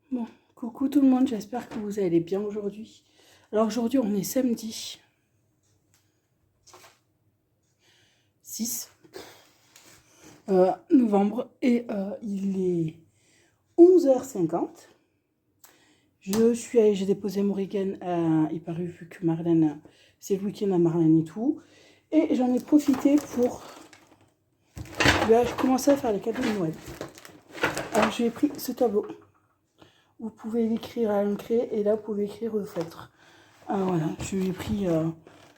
Bon, coucou tout le monde, j'espère que vous allez bien aujourd'hui. Alors aujourd'hui, on est samedi 6 novembre et il est 11h50. J'ai déposé Morrigan à Hyper U vu que Marlène, c'est le week-end à Marlène et tout. Et j'en ai profité pour commencer à faire les cadeaux de Noël. Alors j'ai pris ce tableau. Vous pouvez l'écrire à l'encre et là vous pouvez écrire au feutre. Alors voilà, je lui ai pris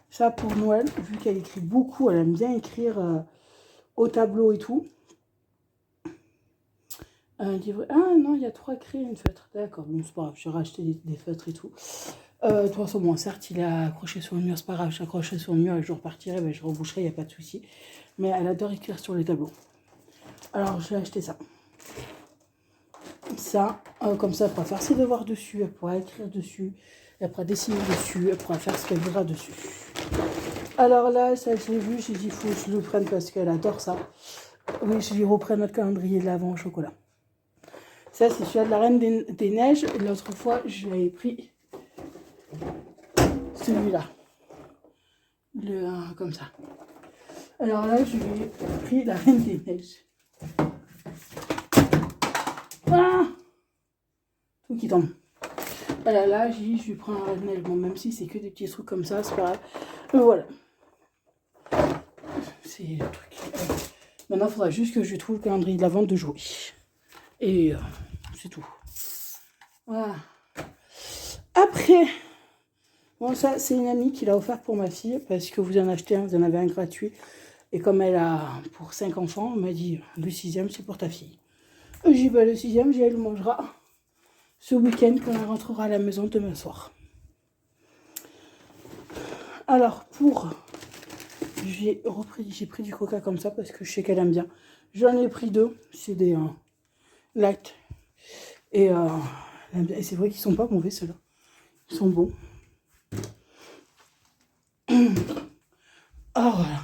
ça pour Noël, vu qu'elle écrit beaucoup, elle aime bien écrire au tableau et tout. Ah non, il y a 3 crayons et une feutre. D'accord, bon c'est pas grave, j'ai racheté des feutres et tout. De toute façon, bon, certes, il est accroché sur le mur, c'est pas grave, j'accrocherai sur le mur et je repartirai, ben, je reboucherai, il n'y a pas de souci. Mais elle adore écrire sur les tableaux. Alors j'ai acheté ça. Ça, comme ça, elle pourra faire ses devoirs dessus, elle pourra écrire dessus, elle pourra dessiner dessus, elle pourra faire ce qu'elle voudra dessus. Alors là, ça je l'ai vu, j'ai dit il faut que je le prenne parce qu'elle adore ça. Oui, je lui reprends notre calendrier de l'Avent au chocolat. Ça, c'est celui de la Reine des Neiges. L'autre fois, je lui avais pris celui-là. Comme ça. Alors là, je lui ai pris la Reine des Neiges. Ah, tout qui tombe. Alors là, j'ai dit, je lui prends la Reine des Neiges. Bon, même si c'est que des petits trucs comme ça, c'est pas grave. Mais voilà. C'est le truc. Maintenant, il faudra juste que je trouve le calendrier de l'Avent de jouer. Et c'est tout. Voilà. Après, bon, ça, c'est une amie qui l'a offert pour ma fille parce que vous en achetez un, vous en avez un gratuit. Et comme elle a pour 5 enfants, elle m'a dit le 6e, c'est pour ta fille. J'ai dit, bah, le 6e, elle le mangera ce week-end quand elle rentrera à la maison demain soir. Alors, j'ai pris du coca comme ça parce que je sais qu'elle aime bien. J'en ai pris 2, c'est des light. Et c'est vrai qu'ils sont pas mauvais ceux-là. Ils sont bons. Alors voilà.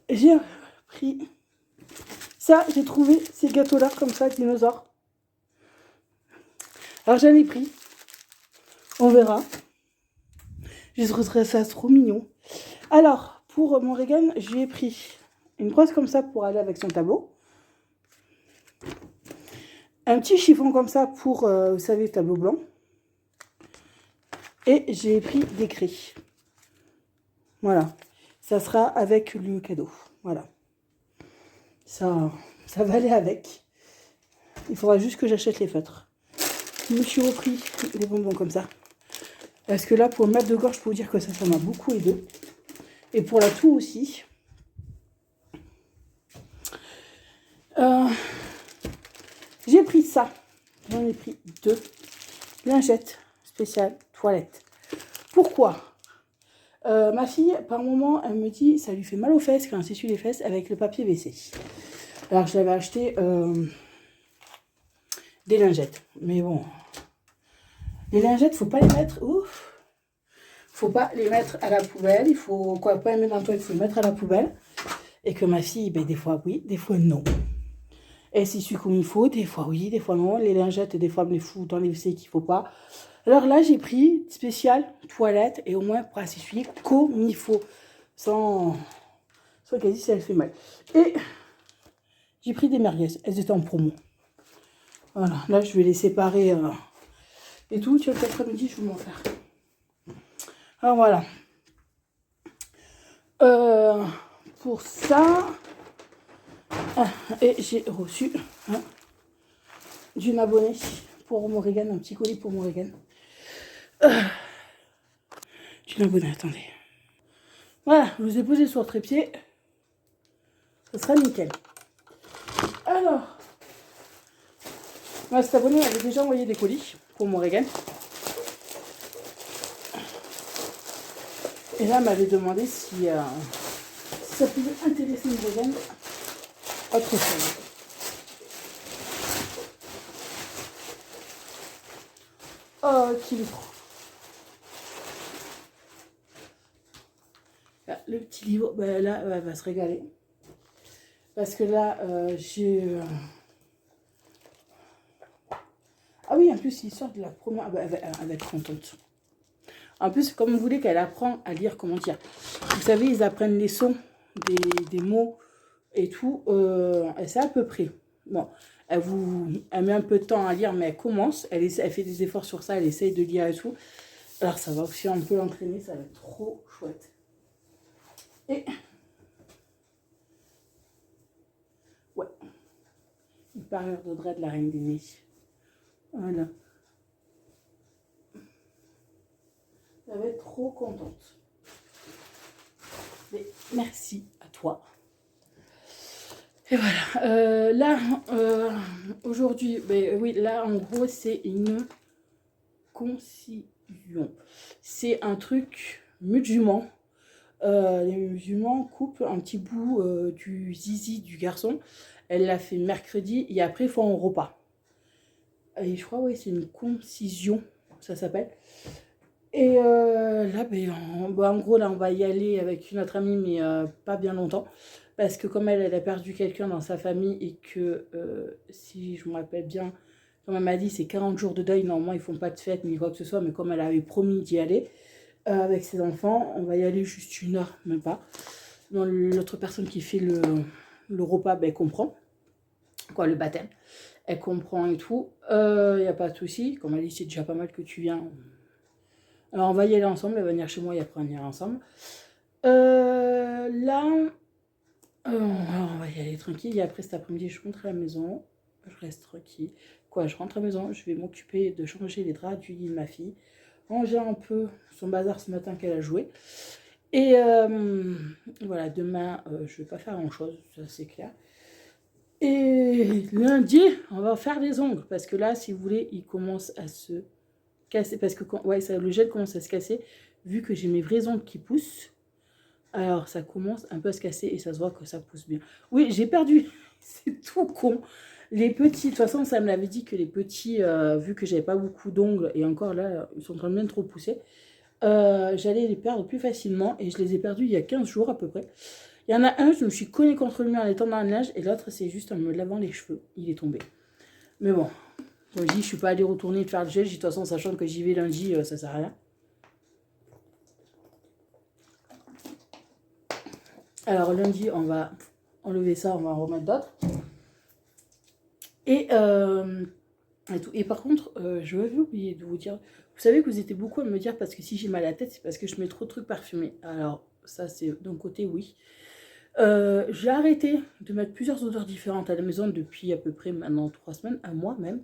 J'ai pris ça, j'ai trouvé ces gâteaux-là comme ça, dinosaures. Alors j'en ai pris. On verra. Je trouverais ça trop mignon. Alors, pour mon Regan, j'ai pris une brosse comme ça pour aller avec son tableau. Un petit chiffon comme ça pour, vous savez, le tableau blanc. Et j'ai pris des craies. Voilà. Ça sera avec le cadeau. Voilà. Ça va aller avec. Il faudra juste que j'achète les feutres. Je me suis repris des bonbons comme ça. Parce que là, pour le mettre de gorge, je peux vous dire que ça m'a beaucoup aidé. Et pour la toux aussi. J'ai pris ça. J'en ai pris 2 lingettes spéciales toilettes. Pourquoi ma fille, par moment, elle me dit ça lui fait mal aux fesses quand elle s'essuie les fesses avec le papier WC. Alors, je l'avais acheté des lingettes. Mais bon, les lingettes, faut pas les mettre. Ouf, faut pas les mettre à la poubelle. Il faut pas les mettre dans le toilette, il faut les mettre à la poubelle. Et que ma fille, ben, des fois oui, des fois non. Elle s'essuie comme il faut, des fois oui, des fois non. Les lingettes, des fois, elle me les fout dans les WC qu'il faut pas. Alors là, j'ai pris spécial toilette et au moins pour s'essuyer comme il faut. Sans quasi si elle fait mal. Et j'ai pris des merguez. Elles étaient en promo. Voilà, là, je vais les séparer et tout. Tu vois, cet après-midi, je vais m'en faire. Alors voilà. Pour ça, et j'ai reçu d'une abonnée pour Morrigan, un petit colis pour Morrigan. D'une abonnée, attendez. Voilà, je vous ai posé sur le trépied. Ça sera nickel. Alors, cette abonnée avait déjà envoyé des colis pour Morrigan. Et là, elle m'avait demandé si ça pouvait intéresser Morrigan autre chose. Oh, qu'il est trop. Là, le petit livre, ben là, elle va se régaler. Parce que là, j'ai oui, en plus, l'histoire de la première... Ah bah, elle va être contente. En plus, comme vous voulez qu'elle apprend à lire, comment dire. Vous savez, ils apprennent les sons des mots et tout. Elle sait à peu près. Bon, elle met un peu de temps à lire, mais elle commence. Elle fait des efforts sur ça, elle essaye de lire et tout. Alors, ça va aussi un peu l'entraîner, ça va être trop chouette. Et... ouais. Une parure d'Audrey de la Reine des Neiges. Voilà. Elle va être trop contente. Mais merci à toi. Et voilà. Là, aujourd'hui, ben, oui, là, en gros, c'est une concision. C'est un truc musulman. Les musulmans coupent un petit bout du zizi du garçon. Elle l'a fait mercredi et après, ils font un repas. Et je crois, oui, c'est une concision, ça s'appelle. Et là, ben, en gros, là, on va y aller avec une autre amie, mais pas bien longtemps. Parce que comme elle a perdu quelqu'un dans sa famille et que, si je me rappelle bien, comme elle m'a dit, c'est 40 jours de deuil. Normalement, ils font pas de fête ni quoi que ce soit, mais comme elle avait promis d'y aller avec ses enfants, on va y aller juste 1 heure, même pas. Donc, l'autre personne qui fait le repas, ben, comprend. Quoi, le baptême. Elle comprend et tout. Il n'y a pas de souci. Comme elle dit, c'est déjà pas mal que tu viens. Alors, on va y aller ensemble. Elle va venir chez moi et après, on ira ensemble. Là, on va y aller tranquille. Et après, cet après-midi, je rentre à la maison. Je reste tranquille. Quoi, je rentre à la maison. Je vais m'occuper de changer les draps du lit de ma fille. Ranger un peu son bazar ce matin qu'elle a joué. Et voilà, demain, je vais pas faire grand-chose. Ça, c'est clair. Et lundi, on va faire les ongles. Parce que là, si vous voulez, il commence à se casser. Parce que ouais, le gel commence à se casser. Vu que j'ai mes vrais ongles qui poussent. Alors, ça commence un peu à se casser. Et ça se voit que ça pousse bien. Oui, j'ai perdu. C'est tout con. Les petits, de toute façon, ça me l'avait dit que les petits, vu que j'avais pas beaucoup d'ongles. Et encore là, ils sont en train de bien trop pousser. J'allais les perdre plus facilement. Et je les ai perdus il y a 15 jours à peu près. Il y en a un, je me suis collée contre le mur en étant dans le linge, et l'autre, c'est juste en me lavant les cheveux. Il est tombé. Mais bon, comme je dis, je suis pas allée retourner faire le gel. De toute façon, sachant que j'y vais lundi, ça sert à rien. Alors lundi, on va enlever ça, on va en remettre d'autres. Et tout. Et par contre, je vais oublier de vous dire, vous savez que vous étiez beaucoup à me dire, parce que si j'ai mal à la tête, c'est parce que je mets trop de trucs parfumés. Alors ça, c'est d'un côté, oui. J'ai arrêté de mettre plusieurs odeurs différentes à la maison depuis à peu près maintenant 3 semaines, un mois même.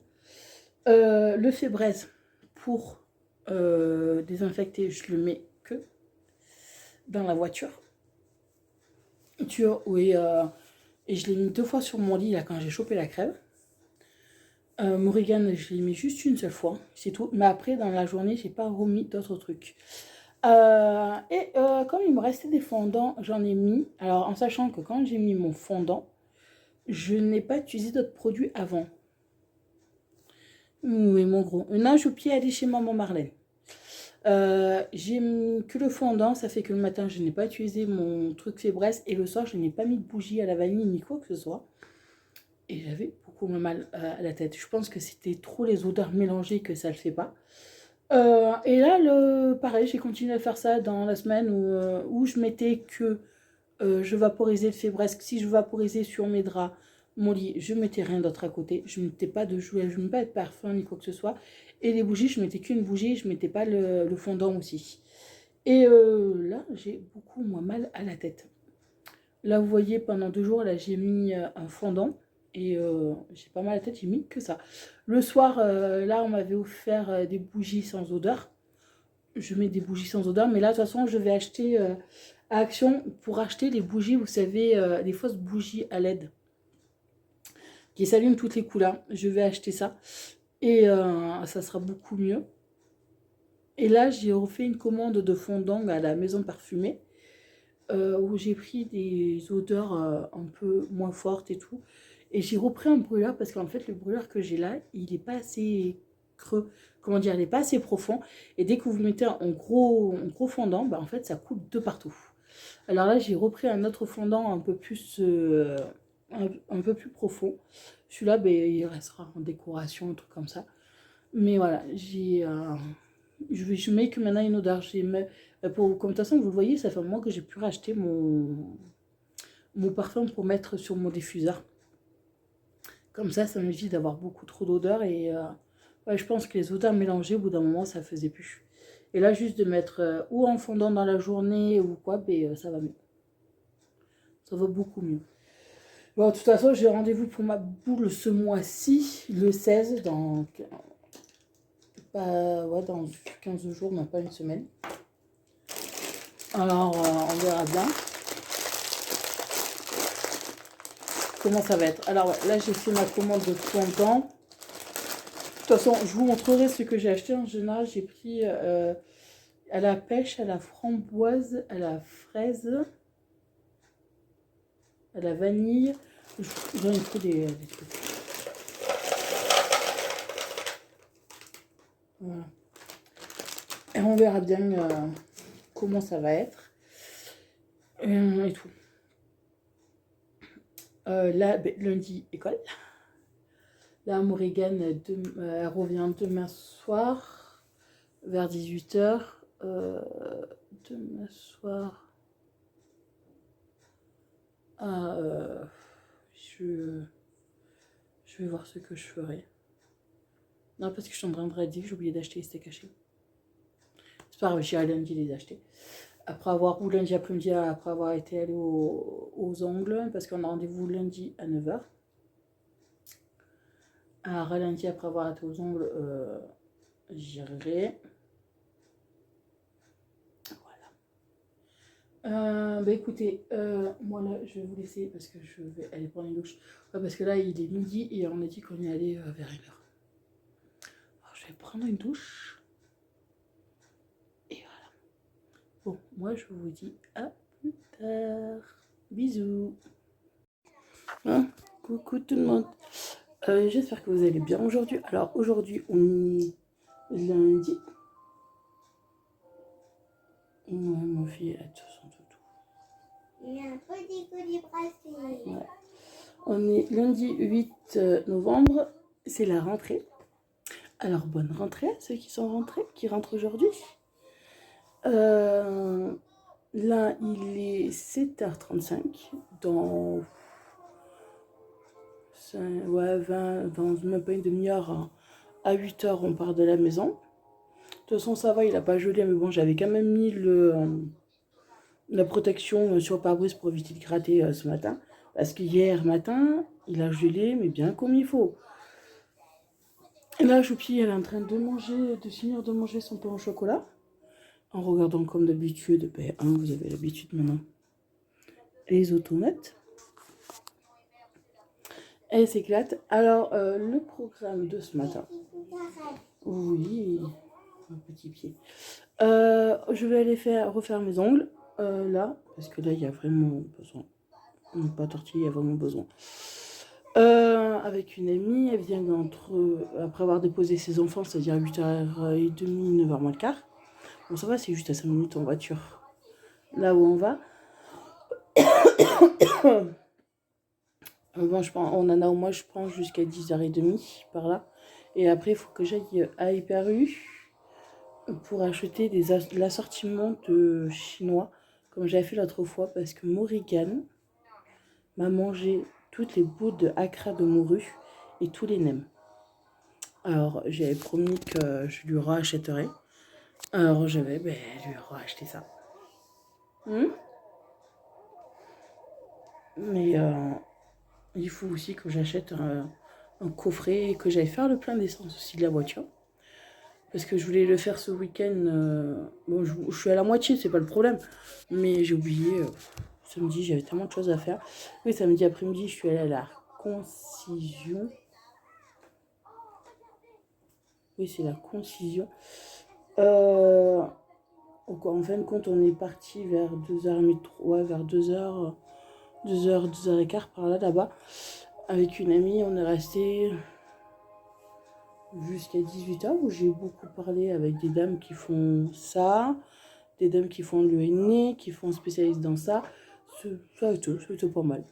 Le Febreze pour désinfecter, je le mets que dans la voiture. Oui, et je l'ai mis 2 fois sur mon lit là quand j'ai chopé la crève. Morrigan, je l'ai mis juste une seule fois, c'est tout. Mais après, dans la journée, j'ai pas remis d'autres trucs. Comme il me restait des fondants, j'en ai mis. Alors, en sachant que quand j'ai mis mon fondant, je n'ai pas utilisé d'autres produits avant. Oui, mon gros. Nage au pied, aller chez maman Marlène. J'ai mis que le fondant, ça fait que le matin, je n'ai pas utilisé mon truc Fébreze. Et le soir, je n'ai pas mis de bougie à la vanille ni quoi que ce soit. Et j'avais beaucoup mal à la tête. Je pense que c'était trop les odeurs mélangées que ça ne le fait pas. Et là, pareil, j'ai continué à faire ça dans la semaine où je mettais que je vaporisais le Fébreze. Si je vaporisais sur mes draps, mon lit, je mettais rien d'autre à côté. Je ne mettais pas de jouets, je ne mettais pas de parfum ni quoi que ce soit. Et les bougies, je mettais qu'une bougie, je ne mettais pas le fondant aussi. Et là, j'ai beaucoup moins mal à la tête. Là, vous voyez, pendant 2 jours, là, j'ai mis un fondant. Et j'ai pas mal à la tête, j'ai mis que ça. Le soir, là, on m'avait offert des bougies sans odeur. Je mets des bougies sans odeur. Mais là, de toute façon, je vais acheter à Action pour acheter les bougies, vous savez, les fausses bougies à LED qui s'allument toutes les couleurs. Je vais acheter ça. Et ça sera beaucoup mieux. Et là, j'ai refait une commande de fondant à la maison parfumée. Où j'ai pris des odeurs un peu moins fortes et tout. Et j'ai repris un brûleur parce qu'en fait, le brûleur que j'ai là, il n'est pas assez creux. Comment dire, il n'est pas assez profond. Et dès que vous mettez un gros fondant, bah, en fait, ça coule de partout. Alors là, j'ai repris un autre fondant un peu plus, un peu plus profond. Celui-là, bah, il restera en décoration, un truc comme ça. Mais voilà, je mets que maintenant une odeur. Comme de toute façon, vous le voyez, ça fait un mois que j'ai pu racheter mon parfum pour mettre sur mon diffuseur. Comme ça m'évite d'avoir beaucoup trop d'odeurs. Et ouais, je pense que les odeurs mélangées, au bout d'un moment, ça faisait plus. Et là, juste de mettre ou en fondant dans la journée ou quoi, ça va mieux. Ça va beaucoup mieux. Bon, de toute façon, j'ai rendez-vous pour ma boule ce mois-ci, le 16, dans 15 jours, mais pas une semaine. Alors, on verra bien comment ça va être. Alors, ouais, là, j'ai fait ma commande de fondant. De toute façon, je vous montrerai ce que j'ai acheté. En général, j'ai pris à la pêche, à la framboise, à la fraise, à la vanille. J'en ai pris des trucs. Voilà. Et on verra bien comment ça va être. Et tout. Là, lundi, école. Là, Morrigan, elle revient demain soir, vers 18h. Demain soir. Je vais voir ce que je ferai. Non, parce que je suis en train de dire que j'ai oublié d'acheter les steaks hachés. C'est pas grave, j'irai lundi les acheter. Ou lundi après-midi, après avoir été allé aux ongles, parce qu'on a rendez-vous lundi à 9h. Alors, lundi, après avoir été aux ongles, j'irai. Voilà. Écoutez, moi là, je vais vous laisser parce que je vais aller prendre une douche. Ouais, parce que là, il est midi et on a dit qu'on y allait vers 1h. Alors, je vais prendre une douche. Et voilà. Bon, moi, je vous dis à plus tard. Bisous. Hein, coucou tout le monde. J'espère que vous allez bien aujourd'hui. Alors, aujourd'hui, on est lundi. Ouais, mon fils, elle a tout son toutou. Il a un petit bracelet. Ouais. On est lundi 8 novembre. C'est la rentrée. Alors, bonne rentrée à ceux qui sont rentrés, qui rentrent aujourd'hui. Là, il est 7h35. Dans même pas une demi-heure, à 8h, on part de la maison. De toute façon, ça va, il n'a pas gelé, mais bon, j'avais quand même mis la protection sur le pare-brise pour éviter de gratter ce matin. Parce qu'hier matin, il a gelé, mais bien comme il faut. Et là, Choupi, elle est en train de finir de manger son pain au chocolat. En regardant comme d'habitude, vous avez l'habitude maintenant, les automates. Elle s'éclate. Alors, le programme de ce matin. Oui, un petit pied. Je vais aller refaire mes ongles, là, parce que là, il y a vraiment besoin. Pas tortillé, il y a vraiment besoin. Avec une amie, elle vient après avoir déposé ses enfants, c'est-à-dire 8h30, 9h moins le quart. Bon, ça va, c'est juste à 5 minutes en voiture. Là où on va. Bon, on en a au moins, je pense, jusqu'à 10h30 par là. Et après, il faut que j'aille à Hyper U pour acheter l'assortiment de chinois, comme j'avais fait l'autre fois, parce que Morrigan m'a mangé toutes les bouts de hacra de morue et tous les nems. Alors, j'avais promis que je lui rachèterais. Alors, je vais lui racheter ça. Mais il faut aussi que j'achète un coffret et que j'aille faire le plein d'essence aussi de la voiture. Parce que je voulais le faire ce week-end. Bon, je suis à la moitié, c'est pas le problème. Mais j'ai oublié. Samedi, j'avais tellement de choses à faire. Oui, samedi après-midi, je suis allée à la concision. Oui, c'est la concision. En fin de compte, on est parti vers 2h30, vers 2h, 2h15 par là-bas. Avec une amie, on est resté jusqu'à 18h où j'ai beaucoup parlé avec des dames qui font ça, des dames qui font le henné, qui font spécialiste dans ça. C'était pas mal.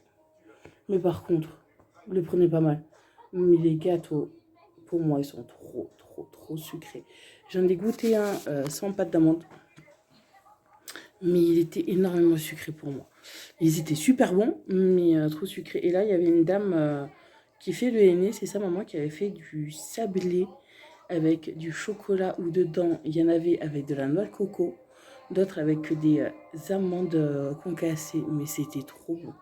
Mais par contre, le prenez pas mal. Mais les gâteaux, pour moi, ils sont trop trop sucré. J'en ai goûté un sans pâte d'amande. Mais il était énormément sucré pour moi. Ils étaient super bons, mais trop sucrés. Et là, il y avait une dame qui fait le henné. C'est sa maman qui avait fait du sablé avec du chocolat où dedans, il y en avait avec de la noix de coco. D'autres avec des amandes concassées. Mais c'était trop bon.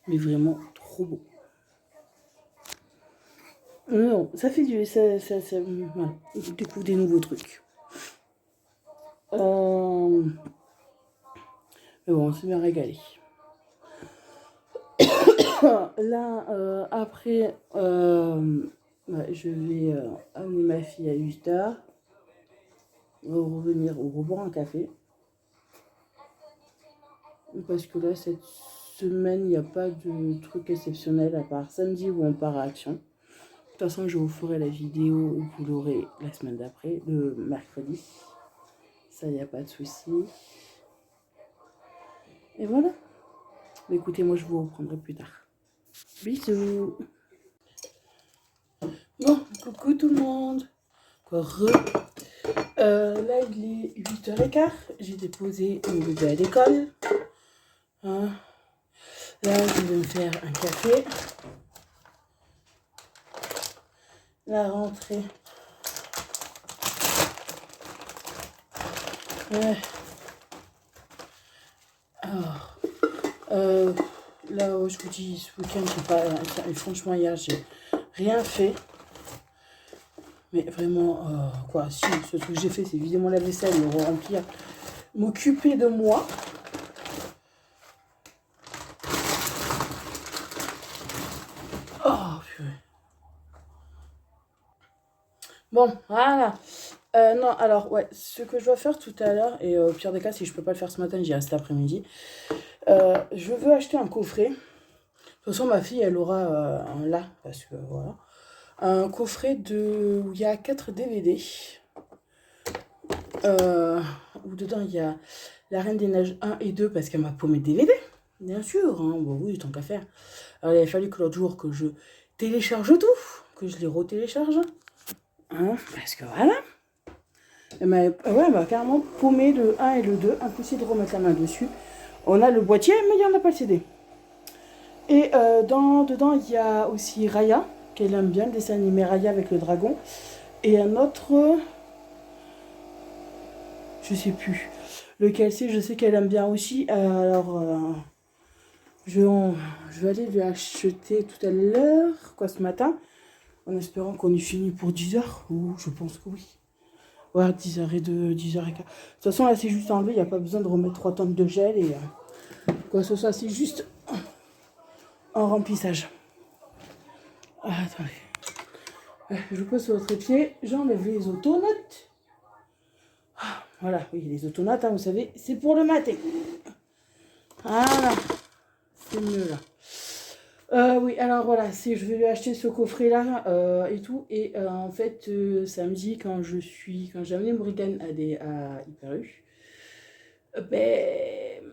Mais vraiment trop bon. Non, ça fait du... voilà, je découvre des nouveaux trucs. Mais bon, on s'est bien régalé. Là, après, ouais, je vais amener ma fille à 8h. On va revenir au reboire un café. Parce que là, cette semaine, il n'y a pas de truc exceptionnel à part samedi où on part à Action. De toute façon, je vous ferai la vidéo, vous l'aurez la semaine d'après, le mercredi. Ça, il n'y a pas de souci. Et voilà. Mais écoutez, moi, je vous reprendrai plus tard. Bisous. Bon, coucou tout le monde. Là, il est 8h15. J'ai déposé mon bébé à l'école. Hein. Là, je vais me faire un café. La rentrée. Alors, là, je vous dis, ce week-end, j'ai pas... Franchement, hier, j'ai rien fait. Mais vraiment, quoi, si, ce truc que j'ai fait, c'est vider mon lave-vaisselle, le remplir, m'occuper de moi. Oh, purée. Bon, voilà. Non, alors, ouais, ce que je dois faire tout à l'heure, et au pire des cas, si je peux pas le faire ce matin, j'y reste cet après-midi. Je veux acheter un coffret. De toute façon, ma fille, elle aura un là, parce que voilà. Un coffret où il y a 4 DVD. Où dedans, il y a La Reine des Neiges 1 et 2, parce qu'elle m'a paumé DVD. Bien sûr, hein, bon, oui, tant qu'à faire. Alors, il a fallu que l'autre jour que je télécharge tout, que je les retélécharge. Hein, parce que voilà. Elle m'a carrément paumé le 1 et le 2. Impossible de remettre la main dessus. On a le boîtier, mais il n'y en a pas le CD. Et dedans, il y a aussi Raya, qu'elle aime bien, le dessin animé Raya avec le dragon. Et un autre... je sais plus lequel c'est, je sais qu'elle aime bien aussi. Alors, je vais aller lui acheter tout à l'heure, quoi, ce matin, en espérant qu'on ait fini pour 10h. Ou je pense que oui. Ouais, 10h02, 10h15. De toute façon, là, c'est juste enlevé, il n'y a pas besoin de remettre 3 tonnes de gel et quoi que ce soit, c'est juste en remplissage. Ah, attendez. Je pose sur votre pied, j'enlève les autonotes. Ah, voilà, oui, les autonotes, hein, vous savez, c'est pour le matin. Voilà, c'est mieux là. Oui, alors voilà, je vais lui acheter ce coffret-là et tout. Et en fait, samedi, quand j'ai amené Morrigan à Hyper U, ben...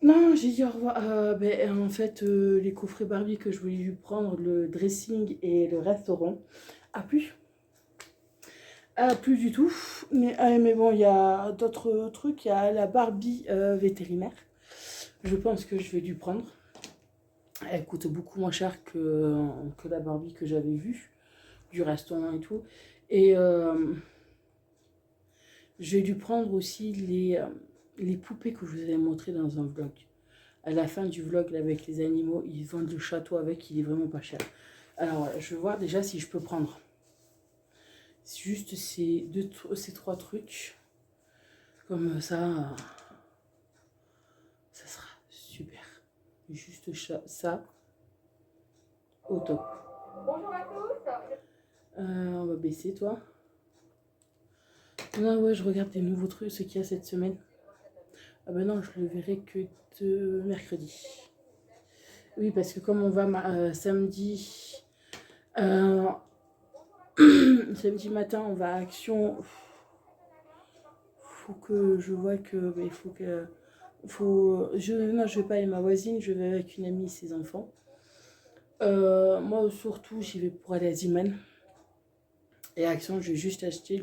Non, j'ai dit au revoir. En fait, les coffrets Barbie que je voulais lui prendre, le dressing et le restaurant, a plus. A plus du tout. Mais bon, il y a d'autres trucs. Il y a la Barbie vétérinaire. Je pense que je vais lui prendre. Elle coûte beaucoup moins cher que la Barbie que j'avais vue, du restaurant et tout. Et je vais lui prendre aussi les poupées que je vous avais montrées dans un vlog. À la fin du vlog, là, avec les animaux, ils vendent le château avec, il est vraiment pas cher. Alors, je vais voir déjà si je peux prendre juste ces 3 trucs. Comme ça, ça sera super. Juste ça, au top. Bonjour à tous. On va baisser, toi. Non, ouais, je regarde des nouveaux trucs, ce qu'il y a cette semaine. Ah ben non, je le verrai que de mercredi. Oui, parce que comme on va samedi, samedi matin, on va à Action. Faut que je vois que... Mais faut que... non, je vais pas avec ma voisine, je vais avec une amie et ses enfants. Moi, surtout, j'y vais pour aller à Ziman. Et Action, j'ai juste acheté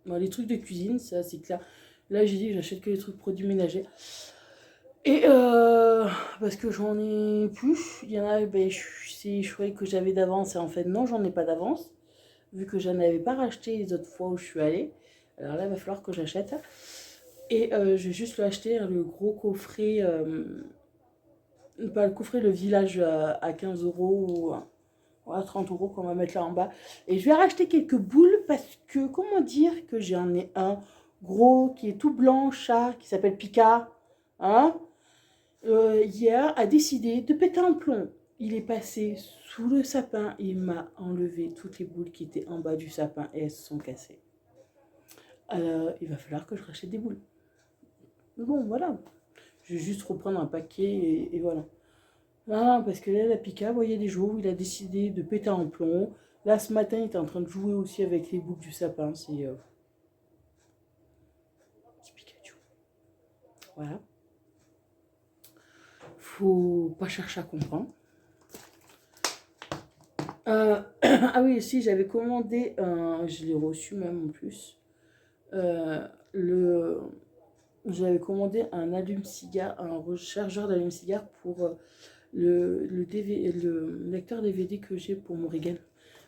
les trucs de cuisine, ça c'est clair. Là, j'ai dit que j'achète que les trucs produits ménagers. Et parce que j'en ai plus. Il y en a, ben, je croyais que j'avais d'avance. Et en fait, non, j'en ai pas d'avance. Vu que je n'avais pas racheté les autres fois où je suis allée. Alors là, il va falloir que j'achète. Et je vais juste l'acheter, le gros coffret. Pas le coffret, le village à 15 euros ou à 30 euros qu'on va mettre là en bas. Et je vais racheter quelques boules parce que, comment dire, que j'en ai un gros qui est tout blanc, chat, qui s'appelle Pika. Hein, hier, a décidé de péter un plomb. Il est passé sous le sapin et il m'a enlevé toutes les boules qui étaient en bas du sapin et elles se sont cassées. Alors, il va falloir que je rachète des boules. Bon, voilà. Je vais juste reprendre un paquet et voilà. Ah, parce que là, la Pika, vous voyez des jours où il a décidé de péter un plomb. Là, ce matin, il était en train de jouer aussi avec les boules du sapin. C'est petit Pikachu. Voilà. Faut pas chercher à comprendre. Ah oui, si, j'avais commandé, je l'ai reçu même en plus. Le, J'avais commandé un allume-cigare, un rechargeur d'allume-cigare pour le lecteur DVD que j'ai pour mon Reagan.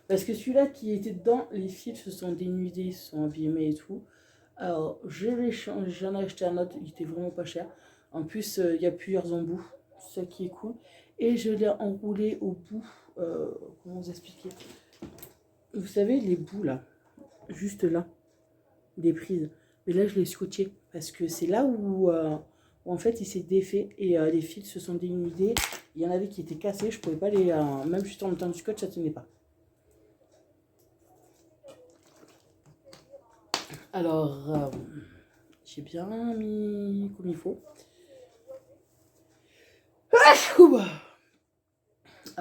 Parce que celui-là qui était dedans, les fils se sont dénudés, se sont abîmés et tout. Alors, j'en ai acheté un autre, il était vraiment pas cher. En plus, il y a plusieurs embouts, ce qui est cool. Et je l'ai enroulé au bout. Comment vous expliquer? Vous savez, les bouts là, juste là, des prises. Mais là, je l'ai scotché parce que c'est là où en fait il s'est défait et les fils se sont dénudés. Il y en avait qui étaient cassés, je pouvais pas les. Même juste en mettant du scotch, ça tenait pas. Alors, j'ai bien mis comme il faut.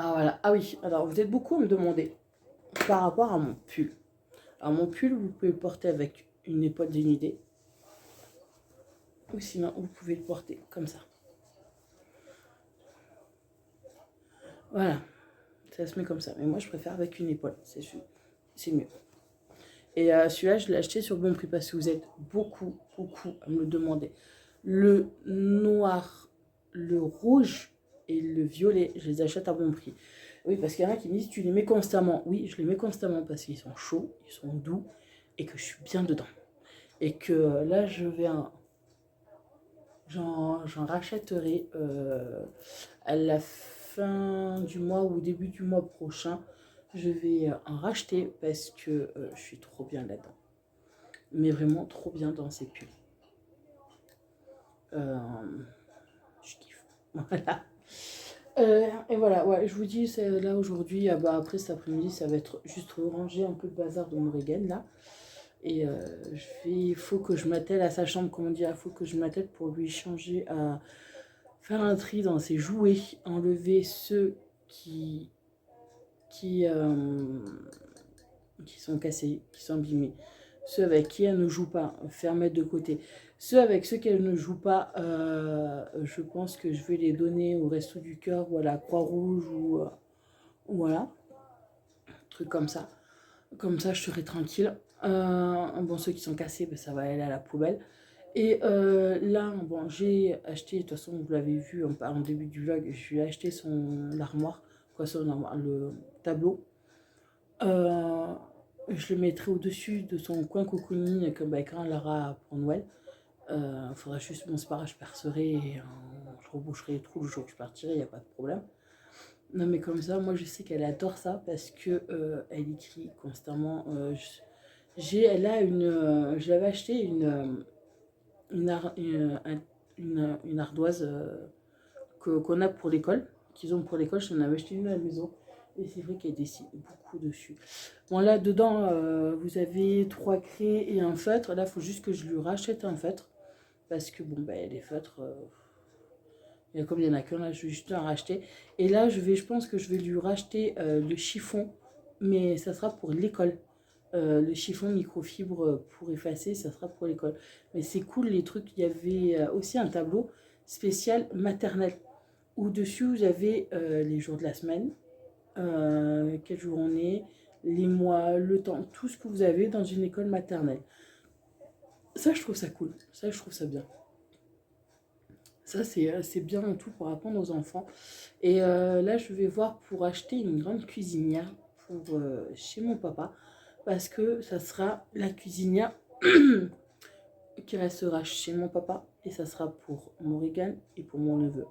Ah voilà, ah oui, alors vous êtes beaucoup à me demander par rapport à mon pull. Alors mon pull, vous pouvez le porter avec une épaule dénudée. Ou sinon, vous pouvez le porter comme ça. Voilà, ça se met comme ça. Mais moi, je préfère avec une épaule, c'est mieux. Et celui-là, je l'ai acheté sur Bon Prix parce que vous êtes beaucoup à me le demander. Le noir, le rouge et le violet, je les achète à bon prix. Oui, parce qu'il y en a qui me disent, tu les mets constamment. Oui, je les mets constamment parce qu'ils sont chauds, ils sont doux et que je suis bien dedans. Et que là, j'en rachèterai à la fin du mois ou au début du mois prochain. Je vais en racheter parce que je suis trop bien là-dedans. Mais vraiment trop bien dans ces pulls. Je kiffe. Voilà. Et voilà, ouais, je vous dis, là aujourd'hui, après cet après-midi, ça va être juste ranger un peu de bazar de mon Reagan là. Et il faut que je m'attelle à sa chambre, comment dire, il faut que je m'attelle pour lui changer, à faire un tri dans ses jouets, enlever ceux qui, euh, qui sont cassés, qui sont abîmés. Ceux avec qui elle ne joue pas, faire mettre de côté. Ceux avec ceux qu'elle ne joue pas, je pense que je vais les donner au Resto du Cœur ou à la Croix-Rouge ou voilà, un truc comme ça. Comme ça, je serai tranquille. Bon, ceux qui sont cassés, ben, ça va aller à la poubelle. Et là, bon, j'ai acheté, de toute façon, vous l'avez vu en début du vlog, j'ai acheté l'armoire, son armoire, le tableau. Je le mettrai au-dessus de son coin cocooning comme quand elle aura pour Noël. Faudra juste, bon, c'est pas grave, je percerai et je reboucherai les trous le jour où je partirai, il n'y a pas de problème. Non, mais comme ça, moi je sais qu'elle adore ça parce que elle écrit constamment. Elle a je l'avais acheté une ardoise qu'on a pour l'école, qu'ils ont pour l'école. J'en avais acheté une à la maison et c'est vrai qu'elle dessine beaucoup dessus. Bon, là dedans, vous avez 3 craies et un feutre. Là, il faut juste que je lui rachète un feutre parce que bon, ben, les feutres. Comme il n'y en a qu'un là, je vais juste en racheter. Et là, je pense que je vais lui racheter le chiffon, mais ça sera pour l'école. Le chiffon microfibre pour effacer, ça sera pour l'école. Mais c'est cool les trucs. Il y avait aussi un tableau spécial maternel où dessus vous avez les jours de la semaine, quel jour on est, les mois, le temps, tout ce que vous avez dans une école maternelle. Ça, je trouve ça cool. Ça, je trouve ça bien. Ça, c'est bien en tout pour apprendre aux enfants. Et là, je vais voir pour acheter une grande cuisinière pour, chez mon papa. Parce que ça sera la cuisinière qui restera chez mon papa. Et ça sera pour Morrigan et pour mon neveu.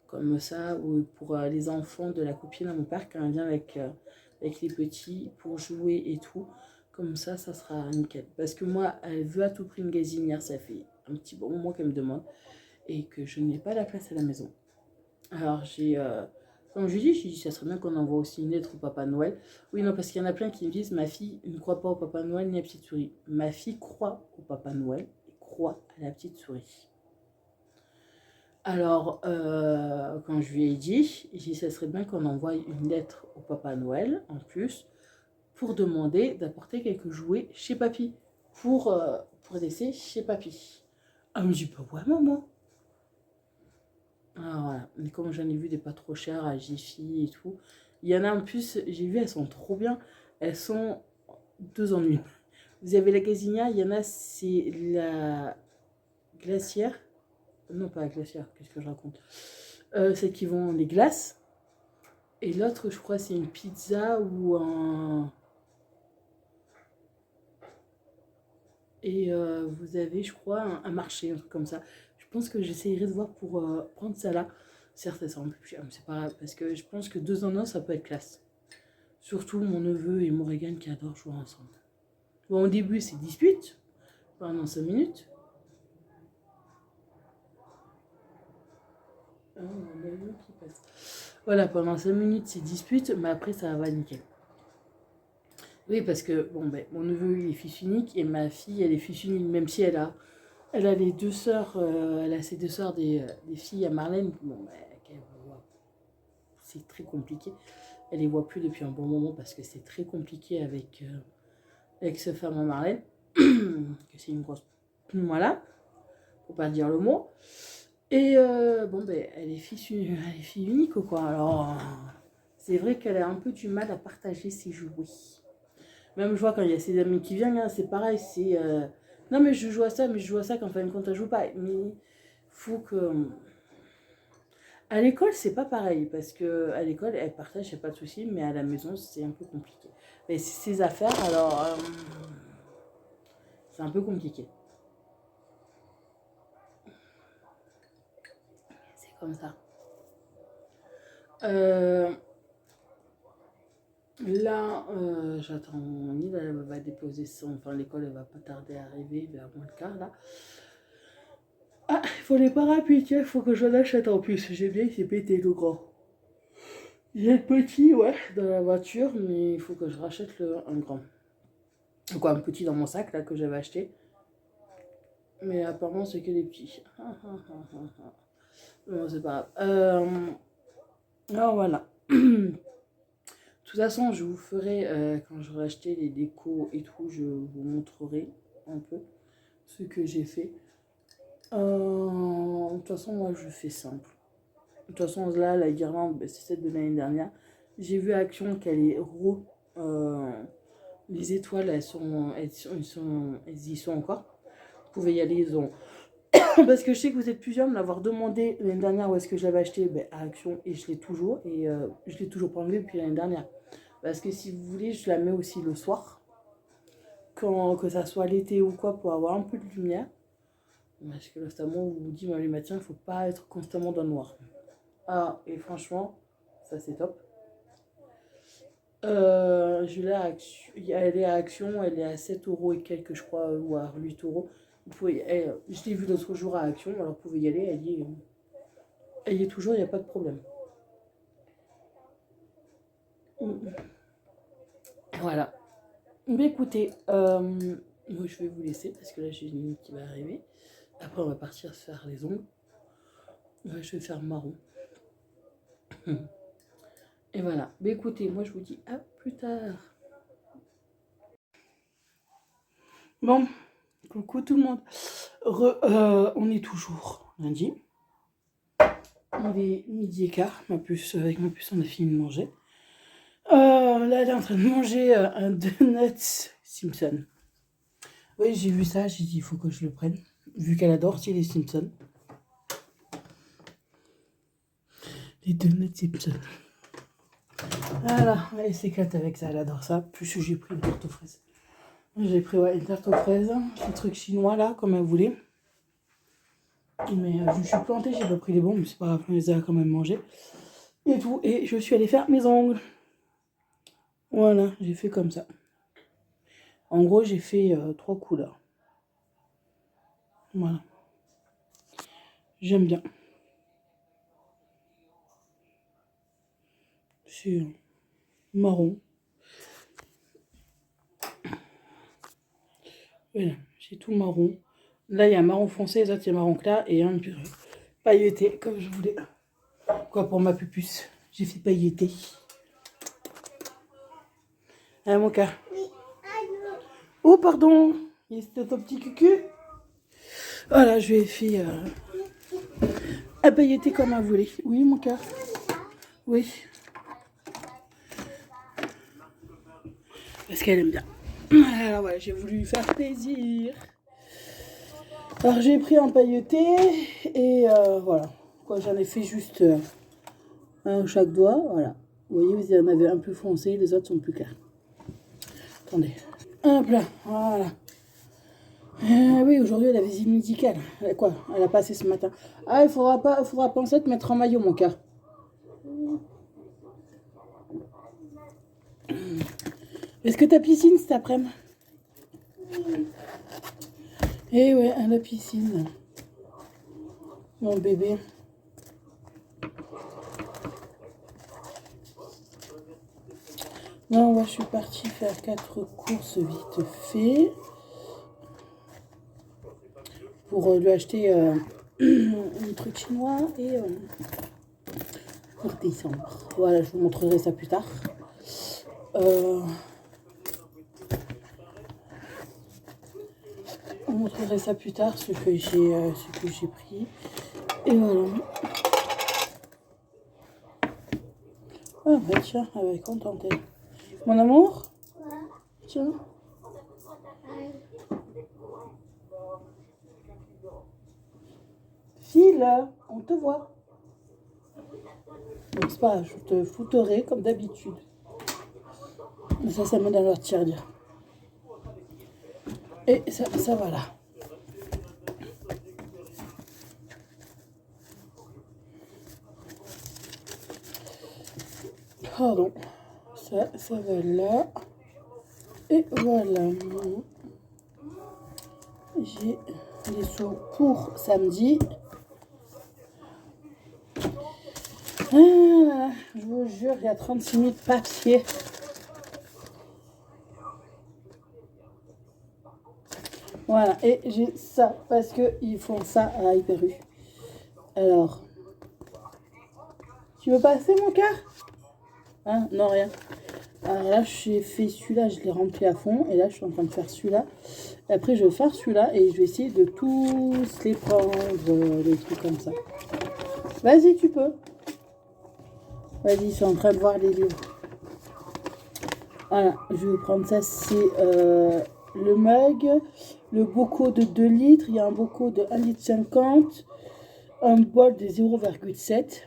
Comme ça, ou pour les enfants de la copine à mon père quand elle vient avec les petits pour jouer et tout. Comme ça sera nickel. Parce que moi, elle veut à tout prix une gazinière. Ça fait un petit bon moment qu'elle me demande. Et que je n'ai pas la place à la maison. Alors comme je lui dis, ça serait bien qu'on envoie aussi une lettre au Papa Noël. Oui, non, parce qu'il y en a plein qui me disent, ma fille ne croit pas au Papa Noël ni à la petite souris. Ma fille croit au Papa Noël et croit à la petite souris. Alors, quand je lui ai dit, ça serait bien qu'on envoie une lettre au Papa Noël, en plus, pour demander d'apporter quelques jouets chez Papy, pour laisser chez Papy. Elle me dit, pas ouais, maman. Alors voilà, mais comme j'en ai vu des pas trop chers à Jiffy et tout, il y en a en plus, j'ai vu, elles sont trop bien. Elles sont 2 en 1. Vous avez la Gazinière, il y en a, c'est la glacière. Non, pas la glacière, qu'est-ce que je raconte, celles qui vont les glaces. Et l'autre, je crois, c'est une pizza ou un... Et vous avez, je crois, un marché, un truc comme ça. Je pense que j'essayerai de voir pour prendre ça là. Certes, ça sera un peu plus cher, mais c'est pas grave, parce que je pense que 2 en 1, ça peut être classe. Surtout mon neveu et Morrigan qui adorent jouer ensemble. Bon, au début, c'est dispute, pendant 5 minutes. Ah, on a l'avion qui passe. Voilà, pendant 5 minutes, c'est dispute, mais après, ça va nickel. Oui, parce que bon, ben, mon neveu il est fils unique et ma fille elle est fils unique, même si elle a les 2 sœurs, elle a ses 2 sœurs des filles à Marlène. Bon, ben, c'est très compliqué. Elle les voit plus depuis un bon moment parce que c'est très compliqué avec ce femme à Marlène, que c'est une grosse. Voilà, faut pas dire le mot. Et bon, ben, elle est fille unique quoi. Alors, c'est vrai qu'elle a un peu du mal à partager ses jouets. Même je vois quand il y a ses amis qui viennent, hein, c'est pareil, c'est non mais je joue à ça, mais je joue à ça qu'en fin de compte elle joue pas. Mais faut que à l'école c'est pas pareil parce que à l'école elle partage, y a pas de souci, mais à la maison c'est un peu compliqué. Mais c'est ses affaires, alors c'est un peu compliqué. C'est comme ça. Là, j'attends mon île, elle va déposer son. Enfin, l'école, elle va pas tarder à arriver vers moins le quart là. Ah, il faut les parapluies, il faut que je l'achète en plus. J'ai bien, il s'est pété le grand. J'ai le petit, ouais, dans la voiture, mais il faut que je rachète un grand. Quoi, un petit dans mon sac là que j'avais acheté. Mais apparemment, c'est que des petits. Bon, c'est pas grave. Alors voilà. De toute façon, je vous ferai, quand j'aurai acheté les décos et tout, je vous montrerai un peu ce que j'ai fait. De toute façon, moi, je fais simple. De toute façon, là, la guirlande, c'est celle de l'année dernière. J'ai vu à Action qu'elle est rouge. Les étoiles, elles y sont encore. Vous pouvez y aller, ils ont... Parce que je sais que vous êtes plusieurs me l'avoir demandé l'année dernière où est-ce que je l'avais acheté, à Action, et je l'ai toujours. Et je l'ai toujours pas enlevé depuis l'année dernière. Parce que si vous voulez, je la mets aussi le soir. Que ça soit l'été ou quoi, pour avoir un peu de lumière. Parce que constamment, on vous dit, les matins, il ne faut pas être constamment dans le noir. Ah, et franchement, ça c'est top. Je l'ai à Action, elle est à Action, elle est à 7 € et quelques, je crois, ou à 8 €. Vous pouvez, je l'ai vue l'autre jour à Action, alors vous pouvez y aller, elle y est toujours, il n'y a pas de problème. Voilà. Mais écoutez, moi je vais vous laisser parce que là j'ai une nuit qui va arriver. Après, on va partir se faire les ongles. Ouais, je vais faire marron. Et voilà. Mais écoutez, moi je vous dis à plus tard. Bon, coucou tout le monde. On est toujours lundi. Il est 12h15. Avec ma puce, on a fini de manger. Là, elle est en train de manger un donut Simpson. Oui, j'ai vu ça, j'ai dit, il faut que je le prenne. Vu qu'elle adore aussi les Simpsons. Les donuts Simpson. Voilà, elle s'éclate avec ça, elle adore ça. Plus j'ai pris une tarte aux fraises. J'ai pris une tarte aux fraises, un truc chinois là, comme elle voulait. Mais je me suis plantée, j'ai pas pris les bons, mais c'est pas grave, on les a quand même mangés. Et tout, et je suis allée faire mes ongles. Voilà, j'ai fait comme ça. En gros, j'ai fait 3 couleurs. Voilà. J'aime bien. C'est marron. Voilà, c'est tout marron. Là, il y a un marron foncé, les autres, il y a marron clair et un pailleté, comme je voulais. Quoi, pour ma pupuce, j'ai fait pailleter. Ah, mon cas. Oh, pardon. C'était ton petit cucu. Voilà, je lui ai fait pailleter comme elle voulait. Oui, mon cas. Oui. Parce qu'elle aime bien. Alors voilà, j'ai voulu lui faire plaisir. Alors j'ai pris un pailleté et voilà. Quoi, j'en ai fait juste un chaque doigt. Voilà. Vous voyez, vous en avez un peu foncé, les autres sont plus clairs. Attendez. Hop là, voilà. Oui, aujourd'hui, elle a visite médicale. Quoi? Elle a passé ce matin. Ah, il faudra penser à te mettre en maillot, mon cœur. Est-ce que t'as piscine cet après-midi? Eh ouais, à la piscine. Mon bébé. Non, moi, je suis partie faire 4 courses vite fait. Pour lui acheter un truc chinois et pour décembre. Voilà, je vous montrerai ça plus tard. Je vous montrerai ça plus tard, ce que j'ai pris. Et voilà. Ah bah tiens, elle va être contente. Mon amour? Tiens. File, on te voit. Donc c'est pas grave, je te fouterai comme d'habitude. Mais ça me donne leur tire-dire. Et ça va là. Pardon. Ça va là. Et voilà. J'ai les sous pour samedi. Ah, je vous jure, il y a 36 000 papiers. Voilà, et j'ai ça, parce qu'ils font ça à Hyper U. Alors, tu veux passer mon cœur? Hein? Non, rien. Alors là, j'ai fait celui-là, je l'ai rempli à fond. Et là, je suis en train de faire celui-là. Et après, je vais faire celui-là et je vais essayer de tous les prendre, des trucs comme ça. Vas-y, tu peux. Vas-y, je suis en train de voir les livres. Voilà, je vais prendre ça. C'est le mug, le bocaux de 2 litres. Il y a un bocaux de 1,50 litre. Un bol de 0,7.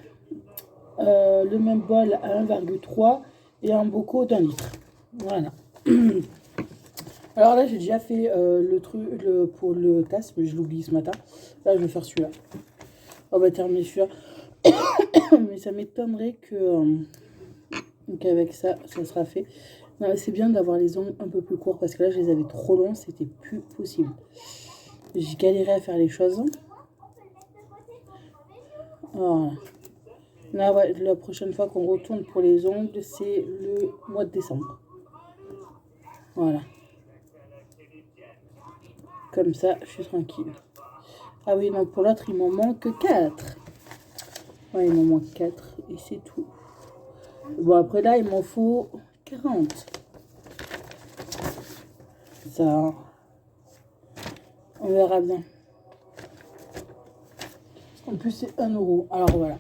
Le même bol à 1,3 et un bocaux d'1 litre. Voilà. Alors là, j'ai déjà fait le truc pour le tasse, mais je l'oublie ce matin. Là, je vais faire celui-là. On va terminer celui-là. Mais ça m'étonnerait qu'avec ça, ça sera fait. C'est bien d'avoir les ongles un peu plus courts parce que là, je les avais trop longs, c'était plus possible. J'ai galéré à faire les choses. Voilà. Là, ouais, la prochaine fois qu'on retourne pour les ongles, c'est le mois de décembre. Voilà. Comme ça, je suis tranquille. Ah oui, non, pour l'autre, il m'en manque 4. Ouais, il m'en manque 4 et c'est tout. Bon, après là, il m'en faut 40. Ça, on verra bien. En plus, c'est 1 €. Alors voilà.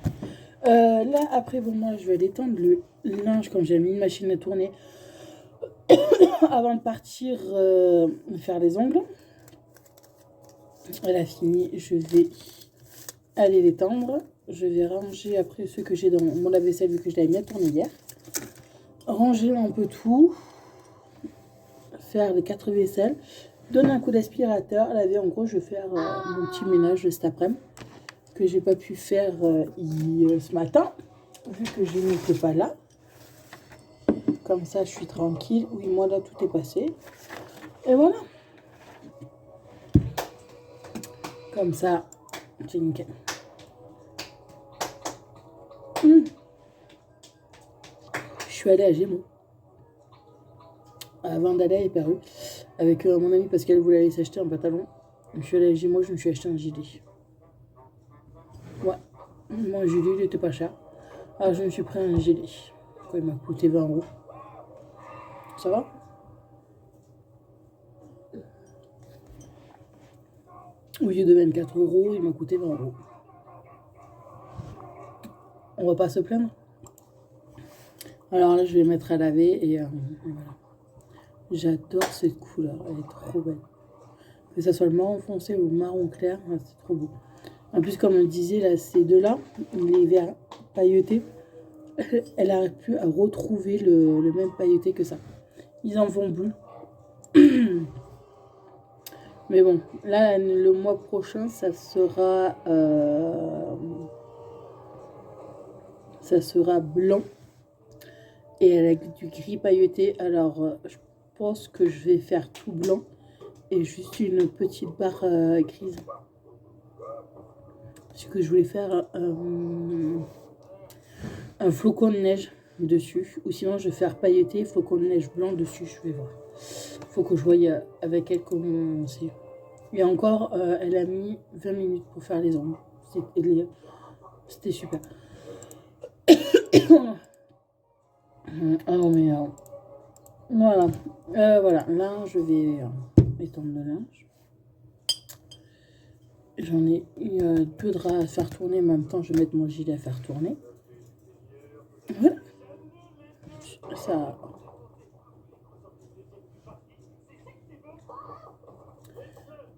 Là, après, bon, moi, je vais aller tendre le linge, comme j'ai mis une machine à tourner avant de partir faire les ongles. Elle a fini, je vais aller les tendre. Je vais ranger après ce que j'ai dans mon lave-vaisselle vu que je l'avais bien tourné hier. Ranger un peu tout. Faire les 4 vaisselles. Donner un coup d'aspirateur. Laver, en gros, je vais faire mon petit ménage de cet après-midi que j'ai pas pu faire ce matin vu que je n'étais pas là. Comme ça, je suis tranquille. Oui, moi là, tout est passé. Et voilà. Comme ça, c'est nickel. Je suis allée à Gémeaux. Avant d'aller à Éperue. Avec mon amie parce qu'elle voulait aller s'acheter un pantalon. Je suis allée à Gémeaux, je me suis acheté un gilet. Ouais. Mon gilet, il était pas cher. Alors je me suis pris un gilet. Quoi, il m'a coûté 20 euros. Ça va? Au lieu de 24 euros, il m'a coûté 20 euros. On va pas se plaindre. Alors là, je vais mettre à laver et voilà. J'adore cette couleur, elle est trop belle. Que ça soit le marron foncé ou le marron clair, c'est trop beau. En plus, comme on le disait, là, ces deux-là, les verts pailletés, elle n'arrive plus à retrouver le même pailleté que ça. Ils en font plus. Mais bon, là, le mois prochain, ça sera blanc et avec du gris pailleté. Alors, je pense que je vais faire tout blanc et juste une petite barre grise. Parce que je voulais faire un flocon de neige dessus. Ou sinon, je vais faire pailleter, flocon de neige blanc dessus. Je vais voir. Faut que je voie avec elle comment c'est. Et encore, elle a mis 20 minutes pour faire les ongles. C'était super. Alors, mais voilà. Voilà. Là, je vais étendre le linge. J'en ai peu de draps à faire tourner. En même temps, je vais mettre mon gilet à faire tourner. Voilà. Ça.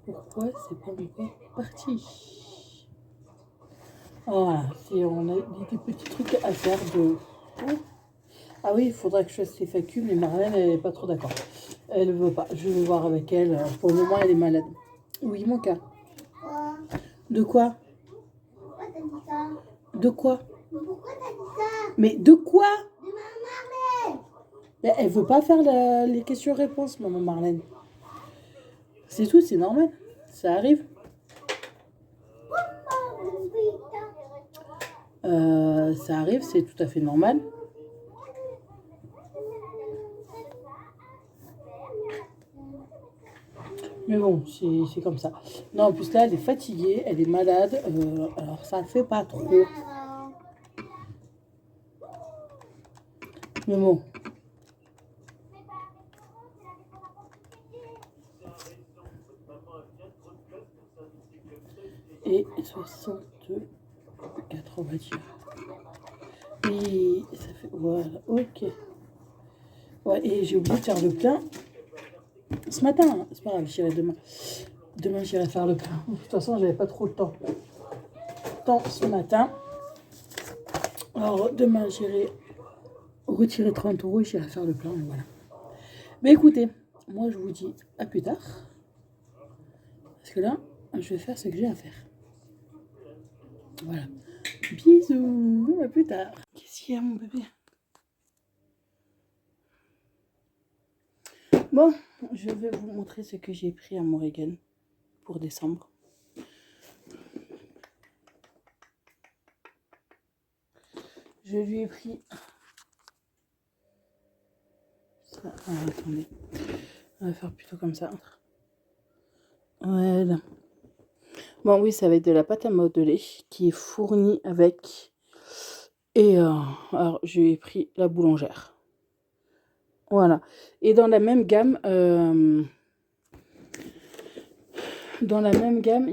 Pourquoi c'est pas encore parti? Voilà. Si on a des petits trucs à faire de. Ah oui, il faudrait que je fasse les FAQ, mais Marlène, elle n'est pas trop d'accord. Elle ne veut pas. Je vais voir avec elle. Pour le moment, elle est malade. Oui, mon cas. Quoi? De quoi? Pourquoi t'as dit ça? De quoi? Pourquoi t'as dit ça? Mais de quoi? De Maman Marlène! Elle veut pas faire les questions-réponses, maman Marlène. C'est tout, c'est normal. Ça arrive. Ça arrive, c'est tout à fait normal. Mais bon, c'est comme ça. Non, en plus là, elle est fatiguée, elle est malade. Alors ça ne fait pas trop. Mais bon. Et 64, on va dire. Et ça fait... Voilà, ok. Ouais, et j'ai oublié de faire le plein ce matin. Hein. C'est pas grave, j'irai demain. Demain, j'irai faire le plein. De toute façon, j'avais pas trop le temps. Ce matin. Alors, demain, j'irai retirer 30 euros et j'irai faire le plein. Voilà. Mais écoutez, moi, je vous dis à plus tard. Parce que là, je vais faire ce que j'ai à faire. Voilà. Bisous. À plus tard. Qu'est-ce qu'il y a, mon bébé? Bon, je vais vous montrer ce que j'ai pris à Morrigan pour décembre. Je lui ai pris... ça. Ah, attendez. On va faire plutôt comme ça. Voilà. Bon, oui, ça va être de la pâte à modeler qui est fournie avec... Et alors, je lui ai pris la boulangère. Voilà. Et dans la même gamme... il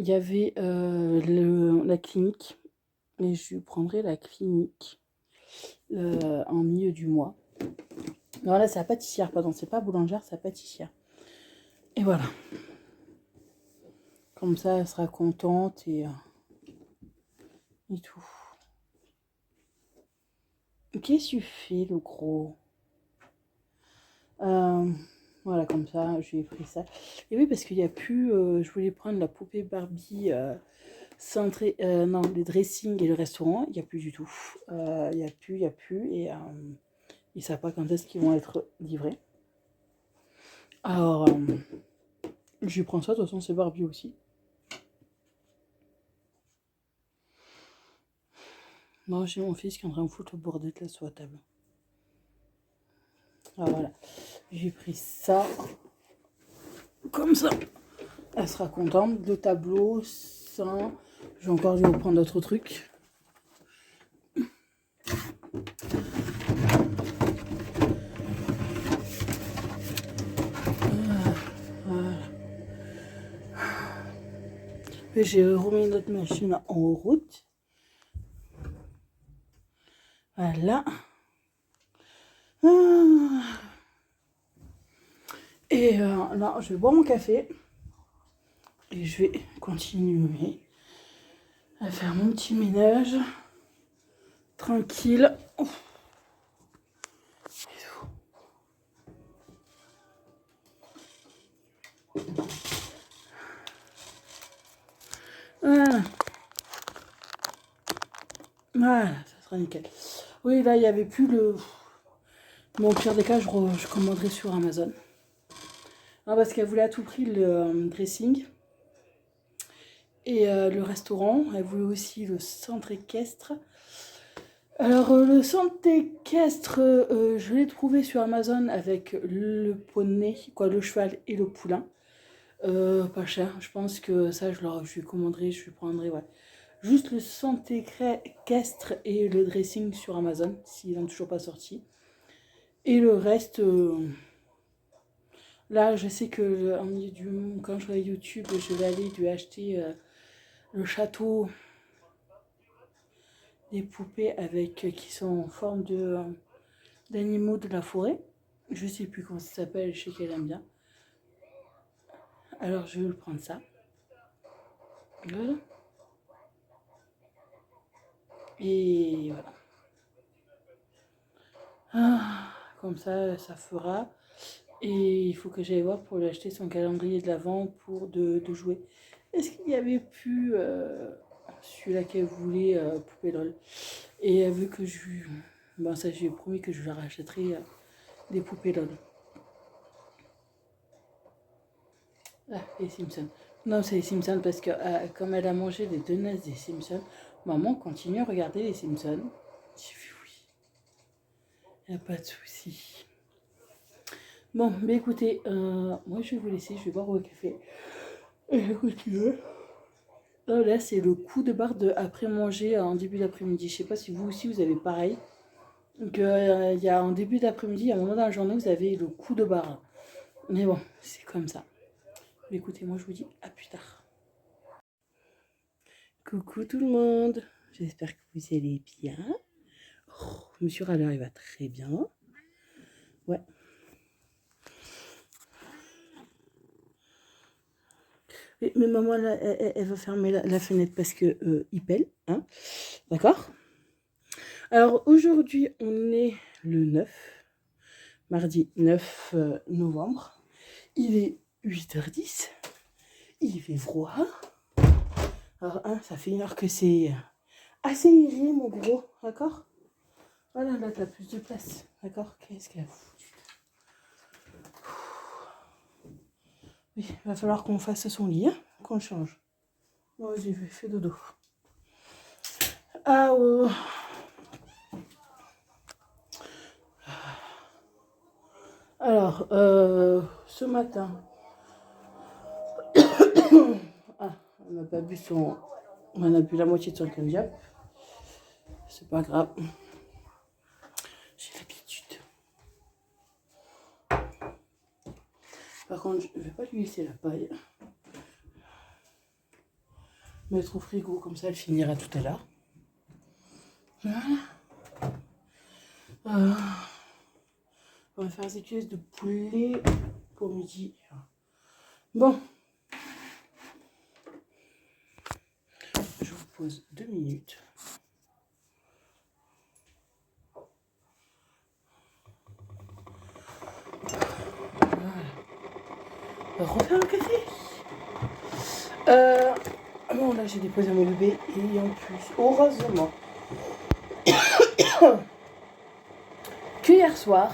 y avait la clinique. Et je prendrai la clinique. en milieu du mois. Non, là, c'est la pâtissière, pardon, c'est pas boulangère, c'est la pâtissière. Et voilà. Comme ça, elle sera contente et tout. Qu'est-ce que tu fais, le gros? Voilà, comme ça, j'ai pris ça. Et oui, parce qu'il n'y a plus... je voulais prendre la poupée Barbie centrée... non, les dressings et le restaurant. Il n'y a plus du tout. Il n'y a plus. Et ils ne savent pas quand est-ce qu'ils vont être livrés. Alors, je prends ça. De toute façon, c'est Barbie aussi. Moi, j'ai mon fils qui est en train de foutre le bordel là sur la table. Alors voilà. J'ai pris ça. Comme ça. Elle sera contente. Le tableau, ça. Je vais encore lui reprendre d'autres trucs. Voilà. J'ai remis notre machine en route. Voilà. Et là, je vais boire mon café. Et je vais continuer à faire mon petit ménage. Tranquille. Voilà. Voilà, ça sera nickel. Oui, là, il n'y avait plus le... Bon, au pire des cas, je commanderai sur Amazon. Non, parce qu'elle voulait à tout prix le dressing. Et le restaurant. Elle voulait aussi le centre équestre. Alors, le centre équestre, je l'ai trouvé sur Amazon avec le poney, quoi, le cheval et le poulain. Pas cher. Je pense que ça, je lui commanderai, je lui prendrai, ouais. Juste le centre équestre et le dressing sur Amazon, s'ils n'ont toujours pas sorti. Et le reste, là, je sais que quand je regarde YouTube, je vais aller lui acheter le château des poupées avec qui sont en forme d'animaux de la forêt. Je sais plus comment ça s'appelle, je sais qu'elle aime bien. Alors, je vais lui prendre ça. Voilà. Et voilà. Comme ça, ça fera. Et il faut que j'aille voir pour lui acheter son calendrier de l'Avent pour de jouer. Est-ce qu'il y avait plus celui-là qu'elle voulait, poupée LOL? Et vu que bon, ça, j'ai promis que je lui rachèterai des poupées LOL. Ah, les Simpsons. Non, c'est les Simpsons parce que comme elle a mangé les 2 nazes des Simpsons, maman continue à regarder les Simpsons. J'ai fait oui. Il n'y a pas de souci. Bon, mais écoutez, moi je vais vous laisser, je vais boire au café. Et je continue. Là, c'est le coup de barre de après manger en début d'après-midi. Je sais pas si vous aussi vous avez pareil. Donc, il y a en début d'après-midi, il y a un moment dans la journée, vous avez le coup de barre. Mais bon, c'est comme ça. Mais écoutez, moi je vous dis à plus tard. Coucou tout le monde. J'espère que vous allez bien. Oh, Monsieur Râleur, il va très bien. Ouais. Mais maman, là, elle va fermer la fenêtre parce que il pèle, hein. D'accord? Alors, aujourd'hui, on est le 9, mardi 9 novembre. Il est 8h10. Il fait froid. Alors, hein, ça fait 1 heure que c'est assez irrité, mon gros. D'accord? Voilà, là, t'as plus de place. D'accord? Qu'est-ce qu'elle a foutu? Oui, il va falloir qu'on fasse son lit, hein, qu'on change. Moi, j'ai fait dodo. Ah, alors, ce matin, on n'a pas bu on a bu la moitié de son cognac. C'est pas grave. J'ai l'habitude. Par contre, je vais pas lui laisser la paille. Mettre au frigo, comme ça elle finira tout à l'heure. Voilà. On va faire des cuisses de poulet pour midi. Bon. Je vous pose 2 minutes. Voilà. On va refaire un café. Bon, là, j'ai déposé mon bébé et en plus, heureusement, que hier soir,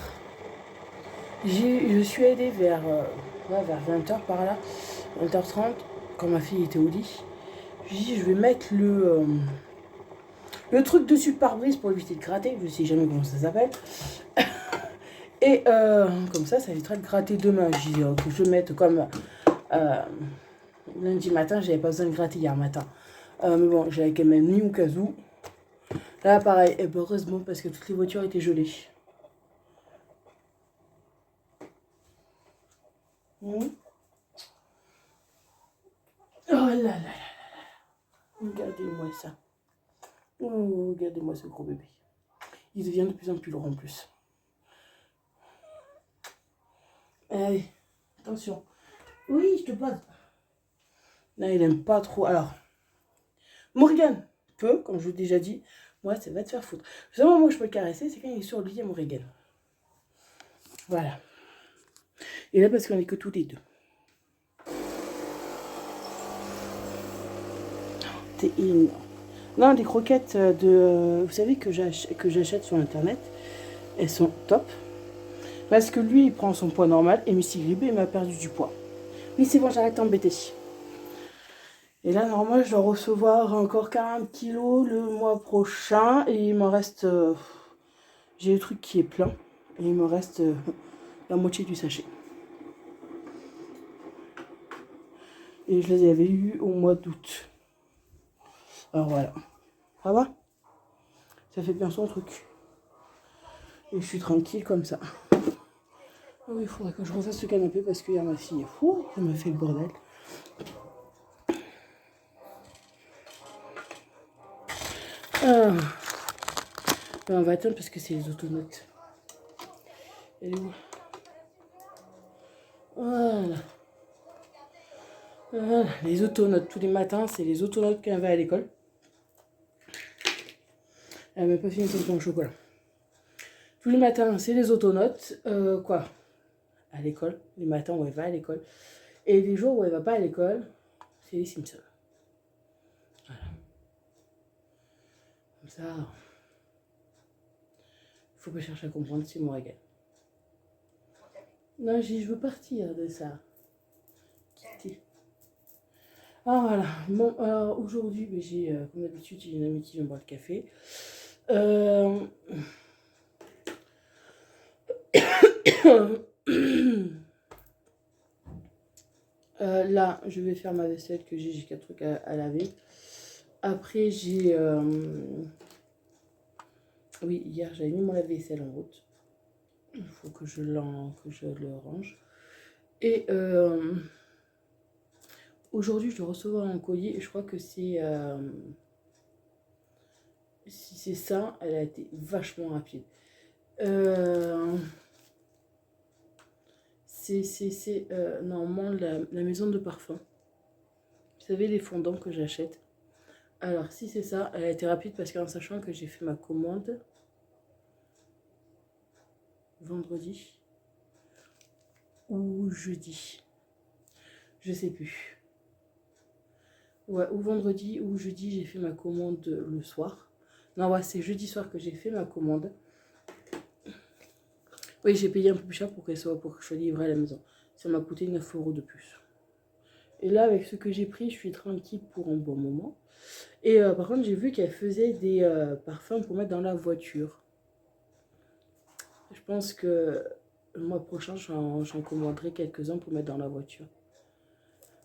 je suis allée vers 20h par là, 20h30, quand ma fille était au lit. Je lui ai dit, je vais mettre le truc dessus de pare-brise pour éviter de gratter, je sais jamais comment ça s'appelle. Et comme ça évitera de gratter demain. Je dis que je mette comme lundi matin, j'avais pas besoin de gratter hier matin. Mais bon, j'avais quand même mis au cas où. Là, pareil, et ben, heureusement parce que toutes les voitures étaient gelées. Oh là là là là. Regardez-moi ça. Oh, regardez-moi ce gros bébé. Il devient de plus en plus lourd en plus. Allez, attention. Oui, je te pose. Là, il aime pas trop. Alors, Morgan peut, comme je vous l'ai déjà dit, moi, ça va te faire foutre. Le seul moment où je peux le caresser, c'est quand il est sur le lit à Morgan. Voilà. Et là, parce qu'on est que tous les deux. T'es énorme. Non, des croquettes vous savez, que j'achète sur internet, elles sont top. Parce que lui, il prend son poids normal et Missy Gribé, il m'a perdu du poids. Oui, c'est bon, j'arrête d'embêter. Et là, normalement, je dois recevoir encore 40 kilos le mois prochain. Et il me reste... j'ai le truc qui est plein. Et il me reste la moitié du sachet. Et je les avais eus au mois d'août. Alors voilà. Ça va? Ça fait bien son truc. Et je suis tranquille comme ça. Ah oui, il faudrait que je refasse ce canapé parce qu'il y a ma fille. Elle m'a fait le bordel. Ah. Ben, on va attendre parce que c'est les autonotes. Elle est où? Voilà. Voilà. Les autonotes. Tous les matins, c'est les autonotes qu'elle va à l'école. Elle n'a même pas fini son pain au chocolat. Tous les matins, c'est les autonotes. Quoi? À l'école. Les matins où elle va à l'école. Et les jours où elle va pas à l'école, c'est les Simpsons. Voilà. Comme ça, il faut pas chercher à comprendre, c'est moi égal. Non, je veux partir de ça. Quitter. Ah voilà. Bon, alors aujourd'hui, j'ai, comme d'habitude, j'ai une amie qui vient boire le café. Là, je vais faire ma vaisselle que j'ai 4 trucs à laver. Après, j'ai... Oui, hier, j'avais mis mon lave-vaisselle en route. Il faut que je le range. Et aujourd'hui, je dois recevoir un colis et je crois que c'est... si c'est ça, elle a été vachement rapide. C'est normalement la maison de parfum. Vous savez, les fondants que j'achète. Alors, si c'est ça, elle a été rapide parce qu'en sachant que j'ai fait ma commande vendredi ou jeudi. Je sais plus. Ouais, ou vendredi ou jeudi, j'ai fait ma commande le soir. Non, ouais, c'est jeudi soir que j'ai fait ma commande. Oui, j'ai payé un peu plus cher pour que je sois livrée à la maison. Ça m'a coûté 9 € de plus. Et là, avec ce que j'ai pris, je suis tranquille pour un bon moment. Et par contre, j'ai vu qu'elle faisait des parfums pour mettre dans la voiture. Je pense que le mois prochain, j'en commanderai quelques-uns pour mettre dans la voiture.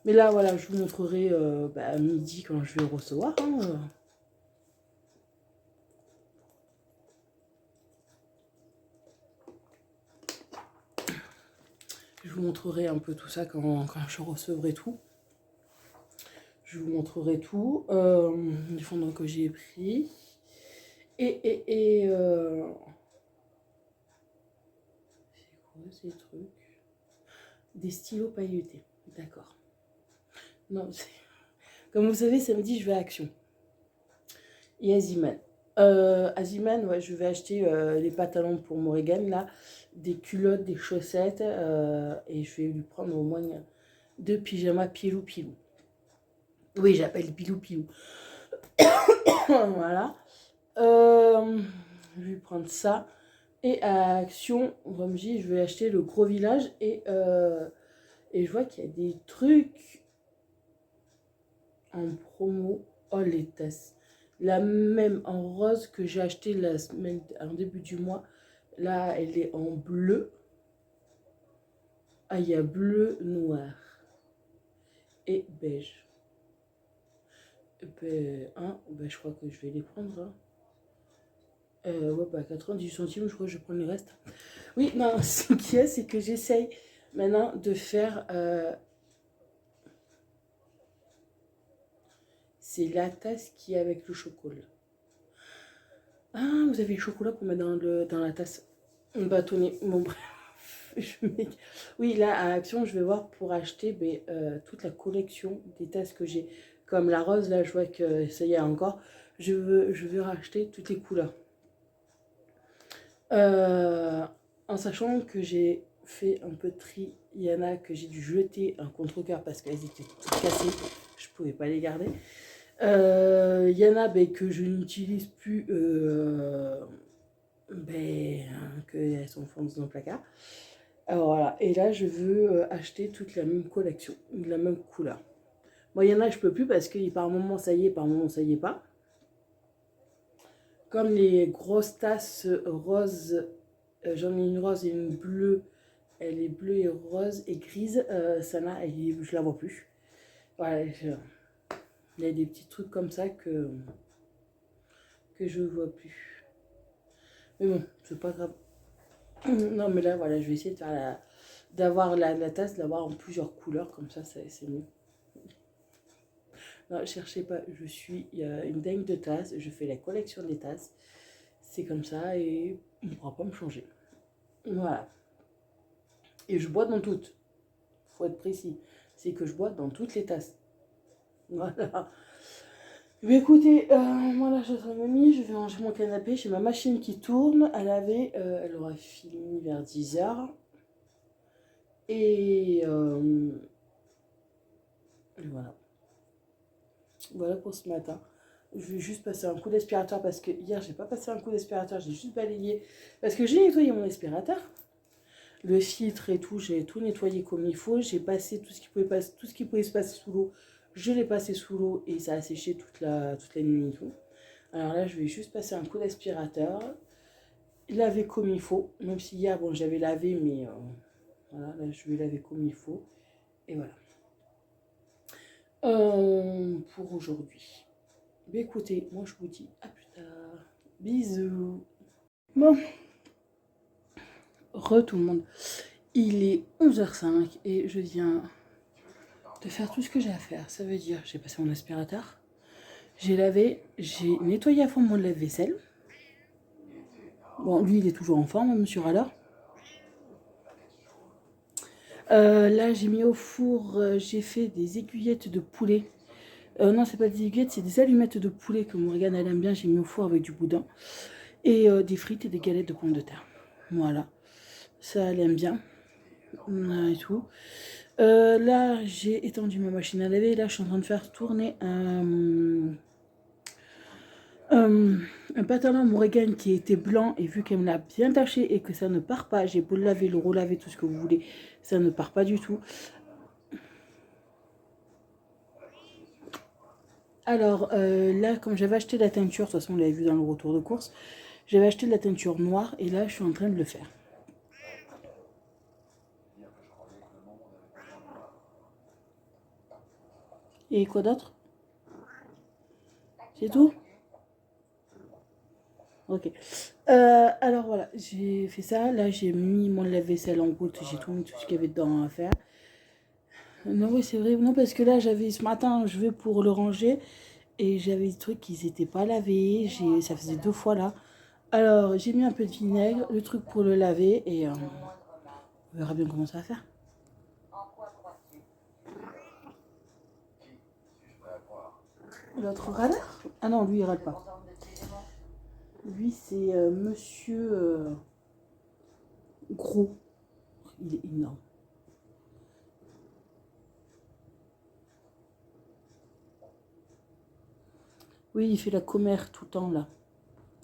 Mais là, voilà, je vous montrerai à midi quand je vais recevoir. Hein. Je vous montrerai un peu tout ça quand je recevrai tout. Je vous montrerai tout. Les fondants que j'ai pris. Et quoi ces trucs? Des stylos pailletés. D'accord. Non, comme vous savez, samedi, je vais à Action. Et Aziman. Aziman, ouais, je vais acheter les pantalons pour Morrigan, là, des culottes, des chaussettes, et je vais lui prendre au moins 2 pyjamas pilou-pilou. Oui, j'appelle pilou-pilou. Voilà. Je vais prendre ça. Et à Action, comme je dis, je vais acheter le gros village, et je vois qu'il y a des trucs en promo. Oh, les tasses. La même en rose que j'ai acheté la semaine, en début du mois. Là, elle est en bleu. Ah, il y a bleu, noir et beige. Ben, je crois que je vais les prendre. Hein. Ouais, bah 98 centimes, je crois que je prends le reste. Oui, non, ce qu'il y a, c'est que j'essaye maintenant de faire... c'est la tasse qui est avec le chocolat. Ah, vous avez le chocolat pour mettre dans la tasse. Bâtonnet. Bon, bref. Oui, là, à Action, je vais voir pour acheter toute la collection des tasses que j'ai. Comme la rose, là, je vois que ça y est encore. Je veux racheter toutes les couleurs. En sachant que j'ai fait un peu de tri. Il y en a que j'ai dû jeter un contre-cœur parce qu'elles étaient toutes cassées. Je ne pouvais pas les garder. Il y en a que je n'utilise plus, qu'elles sont fondées dans le placard. Alors voilà, et là je veux acheter toute la même collection, la même couleur. Bon, il y en a je peux plus parce que par moment ça y est, par moment ça y est pas. Comme les grosses tasses roses, j'en ai une rose et une bleue. Elle est bleue et rose et grise, celle-là, je la vois plus. Voilà, il y a des petits trucs comme ça que je vois plus. Mais bon, c'est pas grave. Non, mais là, voilà, je vais essayer de faire d'avoir la tasse, d'avoir en plusieurs couleurs, comme ça, c'est mieux. Non, cherchez pas, je suis une dingue de tasses, je fais la collection des tasses. C'est comme ça et on ne pourra pas me changer. Voilà. Et je bois dans toutes. Faut être précis. C'est que je bois dans toutes les tasses. Voilà. Mais écoutez, moi là, je suis mamie, je vais ranger mon canapé. J'ai ma machine qui tourne à laver. Elle aura fini vers 10h. Et voilà. Voilà pour ce matin. Je vais juste passer un coup d'aspirateur parce que hier, j'ai pas passé un coup d'aspirateur. J'ai juste balayé. Parce que j'ai nettoyé mon aspirateur. Le filtre et tout, j'ai tout nettoyé comme il faut. J'ai passé tout ce qui pouvait se passer sous l'eau. Je l'ai passé sous l'eau et ça a séché toute la nuit et tout. Alors là, je vais juste passer un coup d'aspirateur. Laver comme il faut. Même si hier, bon, j'avais lavé, mais voilà, là, je vais laver comme il faut. Et voilà. Pour aujourd'hui. Mais écoutez, moi, je vous dis à plus tard. Bisous. Bon. Tout le monde. Il est 11h05 et je viens de faire tout ce que j'ai à faire. Ça veut dire, j'ai passé mon aspirateur. J'ai lavé, j'ai nettoyé à fond mon lave-vaisselle. Bon, lui, il est toujours en forme, monsieur Rallor. Là, j'ai mis au four, j'ai fait des aiguillettes de poulet. Non, c'est pas des aiguillettes, c'est des allumettes de poulet que Morgane, elle aime bien. J'ai mis au four avec du boudin. Et des frites et des galettes de pommes de terre. Voilà. Ça, elle aime bien. Et tout. Là, j'ai étendu ma machine à laver. Là, je suis en train de faire tourner un pantalon Morrigan qui était blanc. Et vu qu'elle me l'a bien taché et que ça ne part pas, j'ai beau le laver, le relaver, tout ce que vous voulez, ça ne part pas du tout. Alors, là, comme j'avais acheté de la teinture, de toute façon, vous l'avez vu dans le retour de course, j'avais acheté de la teinture noire et là, je suis en train de le faire. Et quoi d'autre? C'est tout? Ok. Alors voilà, j'ai fait ça. Là, j'ai mis mon lave-vaisselle en route. J'ai tout mis tout ce qu'il y avait dedans à faire. Non, oui, c'est vrai. Non, parce que là, j'avais ce matin, je vais pour le ranger. Et j'avais des trucs qui n'étaient pas lavés. Ça faisait 2 fois là. Alors, j'ai mis un peu de vinaigre, le truc pour le laver. Et On verra bien comment ça va faire. L'autre râleur? Ah non, lui il râle pas. Lui c'est monsieur Gros. Il est énorme. Oui, il fait la commère tout le temps là.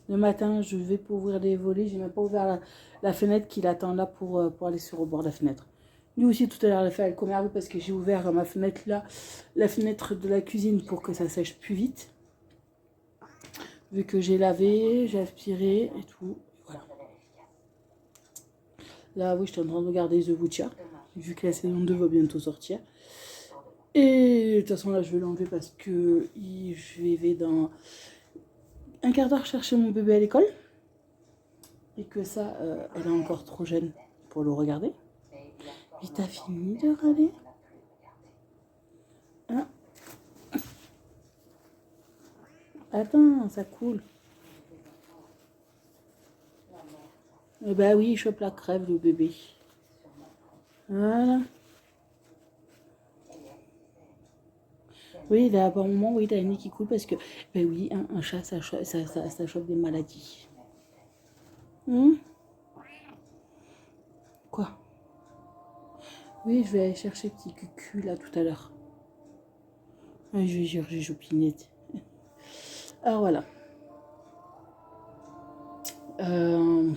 Le matin, je vais pour ouvrir les volets. J'ai même pas ouvert la fenêtre qu'il attend là pour aller sur le bord de la fenêtre. Lui aussi, tout à l'heure, il a fait la commère parce que j'ai ouvert ma fenêtre là, la fenêtre de la cuisine pour que ça sèche plus vite. Vu que j'ai lavé, j'ai aspiré et tout. Voilà. Là, oui, je suis en train de regarder The Witcher. Vu que la saison 2 va bientôt sortir. Et de toute façon, là, je vais l'enlever parce que je vais dans un quart d'heure chercher mon bébé à l'école. Et que ça, elle est encore trop jeune pour le regarder. Mais t'as fini de râler? Hein? Attends, ça coule. Eh ben oui, il chope la crève, le bébé. Voilà. Oui, il a un bon moment, oui, il a un nez qui coule parce que, ben oui, un chat, ça chope des maladies. Quoi? Oui, je vais aller chercher petit cucu là tout à l'heure. Je vais chercher Chopinette. Alors voilà.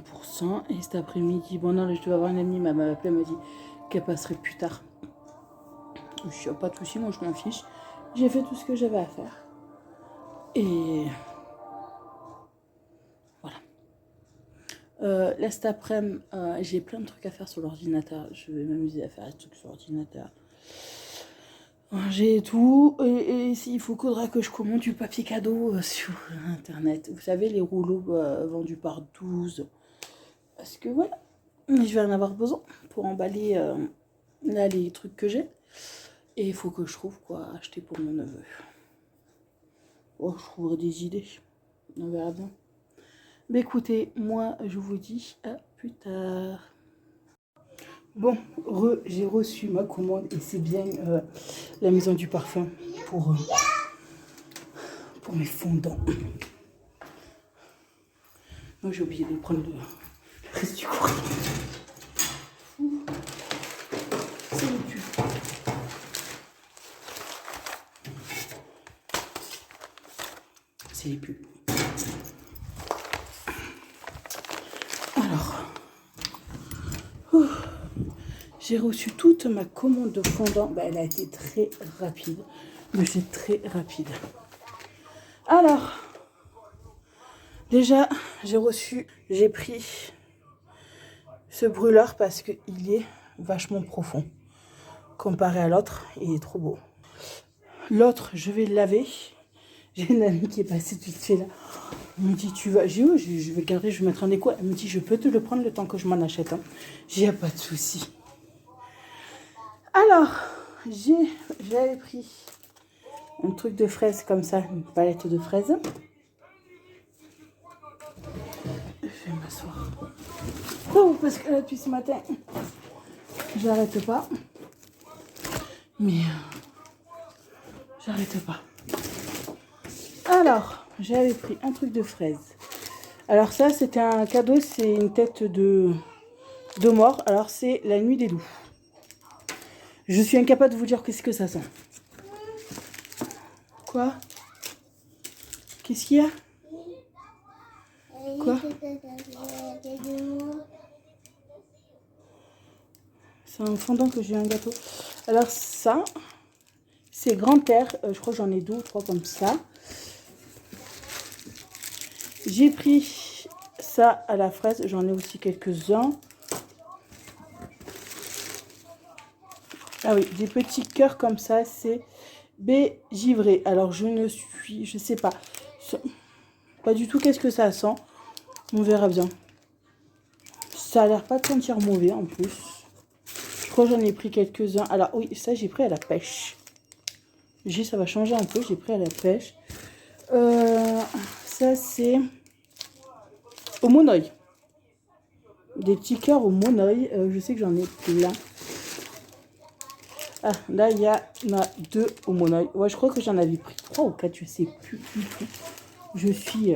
Pour ça, et cet après-midi, bon non, je dois avoir une amie, elle m'a appelé, elle m'a dit qu'elle passerait plus tard. Je suis pas de soucis, moi je m'en fiche. J'ai fait tout ce que j'avais à faire. Et voilà. Là cet après-midi, j'ai plein de trucs à faire sur l'ordinateur. Je vais m'amuser à faire des trucs sur l'ordinateur. J'ai tout, et s'il faudra que je commande du papier cadeau sur internet. Vous savez, les rouleaux vendus par 12. Parce que voilà, je vais en avoir besoin pour emballer là les trucs que j'ai. Et il faut que je trouve quoi acheter pour mon neveu. Oh, je trouverai des idées. On verra bien. Mais écoutez, moi, je vous dis à plus tard. Bon, j'ai reçu ma commande et c'est bien la maison du parfum pour mes fondants. Non, j'ai oublié de prendre le reste du courrier. C'est le pull. C'est les pulls. Alors, j'ai reçu toute ma commande de fondant. Bah, elle a été très rapide. Mais c'est très rapide. Alors, déjà, j'ai pris ce brûleur parce qu'il est vachement profond. Comparé à l'autre, il est trop beau. L'autre, je vais le laver. J'ai une amie qui est passée tout de suite là. Elle me dit, tu vas... J'ai où? Je vais garder, je vais mettre en écho. Elle me dit, je peux te le prendre le temps que je m'en achète. Hein. J'ai pas de souci. Alors, j'avais pris un truc de fraise comme ça, une palette de fraises. Je vais m'asseoir. Oh, parce que là, depuis ce matin, j'arrête pas. Mais j'arrête pas. Alors, j'avais pris un truc de fraise. Alors ça, c'était un cadeau, c'est une tête de mort. Alors c'est la nuit des loups. Je suis incapable de vous dire qu'est-ce que ça sent. Quoi? Qu'est-ce qu'il y a? Quoi? C'est un fondant que j'ai un gâteau. Alors ça, c'est Grand Air. Je crois que j'en ai 2 ou 3 comme ça. J'ai pris ça à la fraise. J'en ai aussi quelques-uns. Ah oui, des petits cœurs comme ça. C'est givré. Alors je sais pas du tout qu'est-ce que ça sent. On verra bien. Ça a l'air pas de sentir mauvais en plus. Je crois que j'en ai pris quelques-uns. Alors oui, ça j'ai pris à la pêche. Ça va changer un peu. J'ai pris à la pêche. Ça c'est au monoeil. des petits cœurs au monoeil. Je sais que j'en ai plein. Ah, là, il y en a 2 au monoeil. Ouais, je crois que j'en avais pris 3 ou 4, je sais plus du tout. Je suis...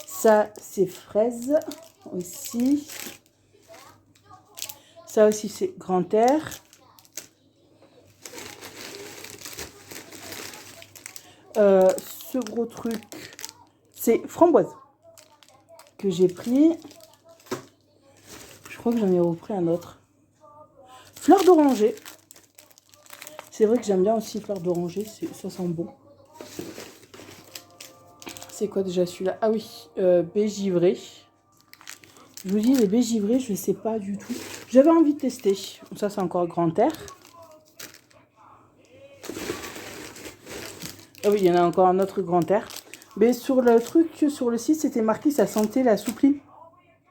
Ça, c'est fraise aussi. Ça aussi, c'est grand air. Ce gros truc, c'est framboise que j'ai pris. Je crois que j'en ai repris un autre. Fleur d'oranger. C'est vrai que j'aime bien aussi fleur d'oranger, ça sent bon. C'est quoi déjà celui-là? Ah oui, baie givrée. Je vous dis, les baies givrées, je ne sais pas du tout. J'avais envie de tester. Ça, c'est encore grand air. Ah oui, il y en a encore un autre grand air. Mais sur le truc, sur le site, c'était marqué, ça sentait la soupline.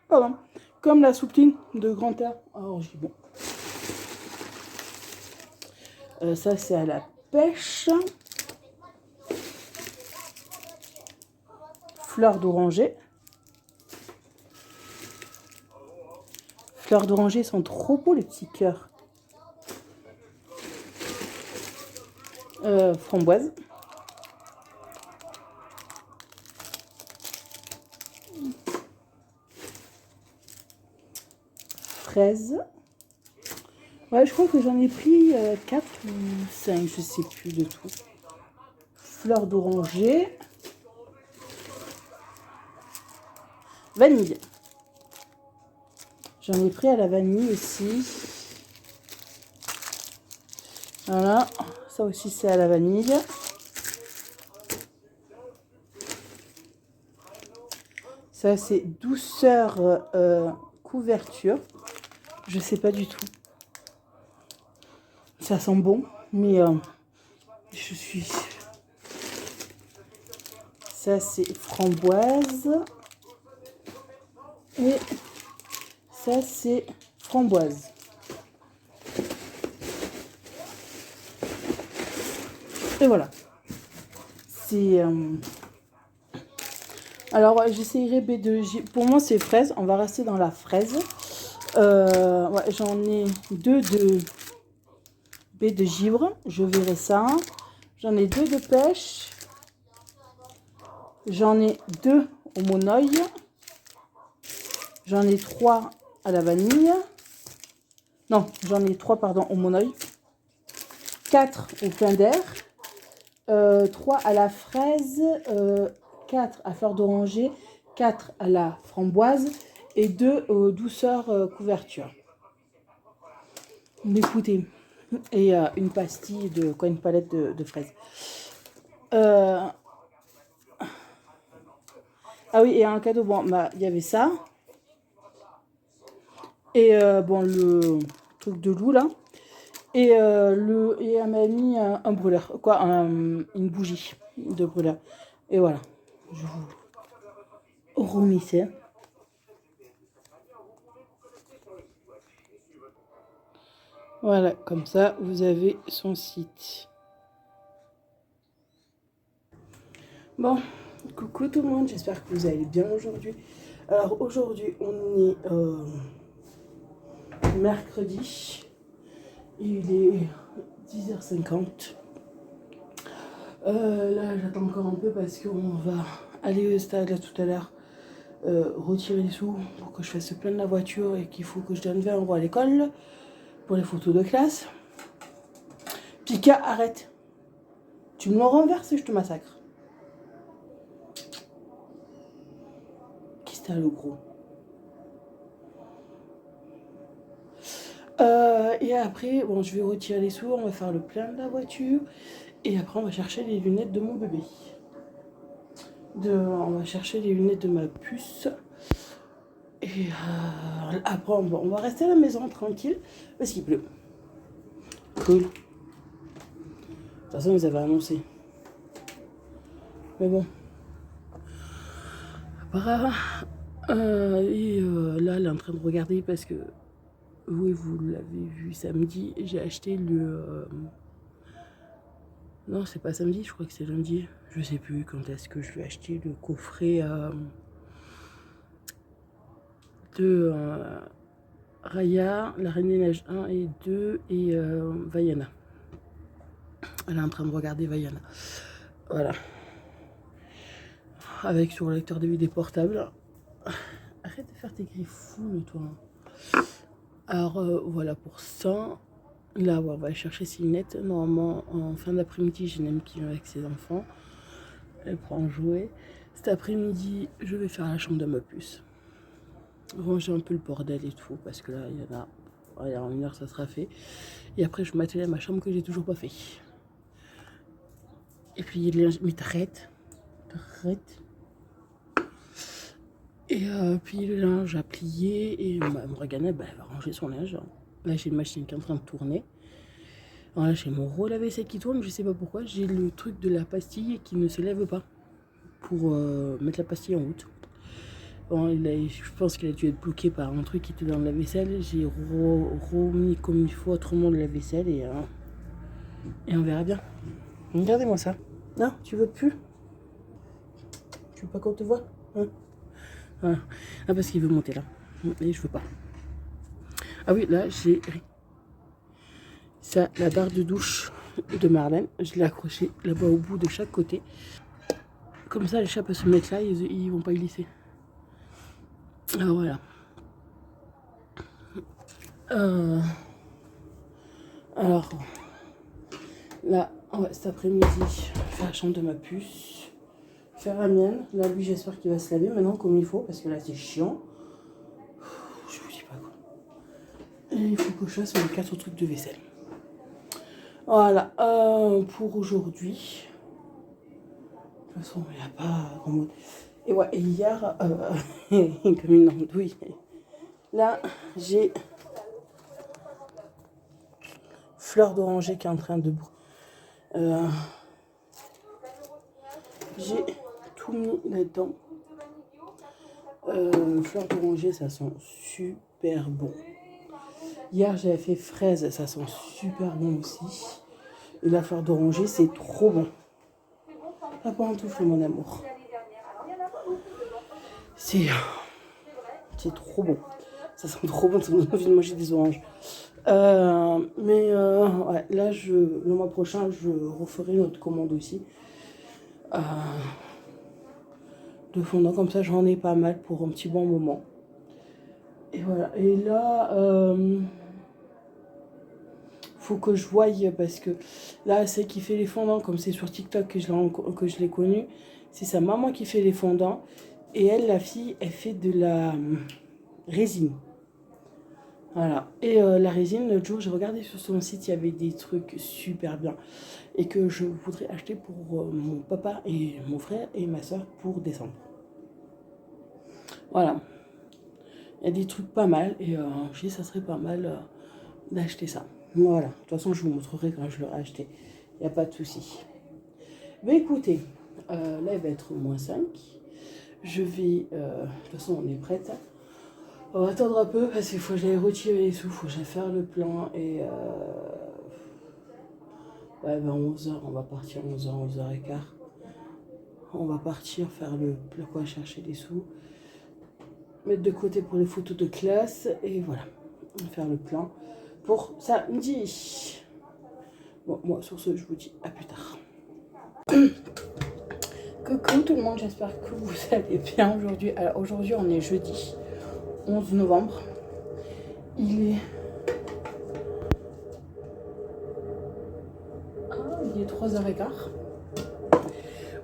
Pardon. Comme la soupline de grand air. Alors, j'ai bon. Ça, c'est à la pêche. Fleur d'oranger. Fleurs d'oranger sont trop beaux, les petits cœurs. Framboise. Fraise. Ouais, je crois que j'en ai pris 4 ou 5, je sais plus de tout. Fleur d'oranger. Vanille. J'en ai pris à la vanille aussi. Voilà, ça aussi c'est à la vanille. Ça c'est douceur couverture. Je sais pas du tout. Ça sent bon, mais je suis... Ça c'est framboise. Et ça c'est framboise. Et voilà. C'est... Alors, j'essayerai B2J. Pour moi, c'est fraise. On va rester dans la fraise. Ouais, j'en ai 2 de baie de givre. Je verrai ça. J'en ai 2 de pêche. J'en ai 2 au monoeil. J'en ai 3 à la vanille. Non, j'en ai 3, pardon, au monoeil. 4 au plein d'air. 3 à la fraise. 4 à fleur d'oranger. 4 à la framboise. Et 2 douceur couverture. Écoutez. Et une pastille de quoi, une palette de fraises. Ah oui, et un cadeau, bon, bah, il y avait ça. Et bon, le truc de loup là. Et, et elle m'a mis un brûleur, quoi, une bougie de brûleur. Et voilà, je vous remis ça. Voilà, comme ça, vous avez son site. Bon, coucou tout le monde, j'espère que vous allez bien aujourd'hui. Alors aujourd'hui, on est mercredi. Il est 10h50. Là, j'attends encore un peu parce qu'on va aller au stade là tout à l'heure. Retirer les sous pour que je fasse plein de la voiture et qu'il faut que je donne 20 € à l'école pour les photos de classe. Pika, arrête. Tu me le renverses et je te massacre. Qui c'était le gros? Et après, bon, je vais retirer les sous, on va faire le plein de la voiture. Et après, on va chercher les lunettes de mon bébé. On va chercher les lunettes de ma puce. Et après, on va rester à la maison tranquille parce qu'il pleut. Cool. De toute façon, ils avaient annoncé. Mais bon. Là, elle est en train de regarder parce que, oui, vous l'avez vu samedi, j'ai acheté le... non, c'est pas samedi, je crois que c'est lundi. Je sais plus quand est-ce que je vais acheter le coffret... de Raya, la Reine des Neiges 1 et 2 et Vaiana. Elle est en train de regarder Vaiana. Voilà. Avec sur le lecteur DVD portable. Arrête de faire tes griffons, toi. Alors, voilà pour ça. Là, on va aller chercher Cynette. Normalement, en fin d'après-midi, j'ai une amie qui vient avec ses enfants. Elle prend un jouet. Cet après-midi, je vais faire la chambre de ma puce. Ranger un peu le bordel et tout, parce que là, il y en a... Allez, en 1 heure, ça sera fait. Et après, je m'atteler à ma chambre que j'ai toujours pas fait. Et puis, mais t'arrêtes. Et puis, le linge à plier. Et Morgana, bah, elle va ranger son linge. Là, j'ai une machine qui est en train de tourner. Alors là, j'ai mon rouleau à vaisselle qui tourne. Je sais pas pourquoi. J'ai le truc de la pastille qui ne se lève pas. Pour mettre la pastille en route. Bon, je pense qu'il a dû être bloqué par un truc qui était dans la vaisselle. J'ai remis comme il faut autrement de la vaisselle et on verra bien. Regardez-moi ça. Non, tu veux plus? Tu veux pas qu'on te voit, hein? Ah, parce qu'il veut monter là. Et je veux pas. Ah oui, là, j'ai ça, la barre de douche de Marlène. Je l'ai accrochée là-bas au bout de chaque côté. Comme ça, les chats peuvent se mettre là, ils vont pas y glisser. Alors voilà. Alors, là, cet après-midi, faire la chambre de ma puce. Faire la mienne. Là, lui, j'espère qu'il va se laver maintenant comme il faut, parce que là, c'est chiant. Je vous dis pas quoi. Et il faut que je fasse mes 4 trucs de vaisselle. Voilà, pour aujourd'hui. De toute façon, il n'y a pas grand mot. Et ouais, et hier, comme une andouille. Là, j'ai Fleur d'oranger qui est en train de... j'ai tout mis là-dedans. Fleur d'oranger, ça sent super bon. Hier, j'avais fait fraise, ça sent super bon aussi. Et la fleur d'oranger, c'est trop bon. Pas pour un tout fait, mon amour. C'est trop bon. Ça sent trop bon, ça me donne envie de manger des oranges. Ouais, là, le mois prochain, je referai notre commande aussi. De fondant, comme ça, j'en ai pas mal pour un petit bon moment. Et voilà. Et là, faut que je voie, parce que là, celle qui fait les fondants, comme c'est sur TikTok que je l'ai connue, c'est sa maman qui fait les fondants. Et elle, la fille, elle fait de la résine. Voilà. Et la résine, l'autre jour, j'ai regardé sur son site, il y avait des trucs super bien. Et que je voudrais acheter pour mon papa et mon frère et ma soeur pour décembre. Voilà. Il y a des trucs pas mal. Et je dis, ça serait pas mal d'acheter ça. Voilà. De toute façon, je vous montrerai quand je l'aurai acheté. Il n'y a pas de souci. Mais écoutez, là, il va être -5. Je vais... de toute façon, on est prête. On va attendre un peu parce qu'il faut que j'aille retirer les sous, il faut que j'aille faire le plan et ouais, ben 11h, on va partir 11h, 11h15. On va partir faire le quoi, chercher les sous, mettre de côté pour les photos de classe et voilà, faire le plan pour samedi. Bon, moi sur ce, je vous dis à plus tard. Coucou tout le monde, j'espère que vous allez bien aujourd'hui. Alors aujourd'hui, on est jeudi 11 novembre. Il est 3h15.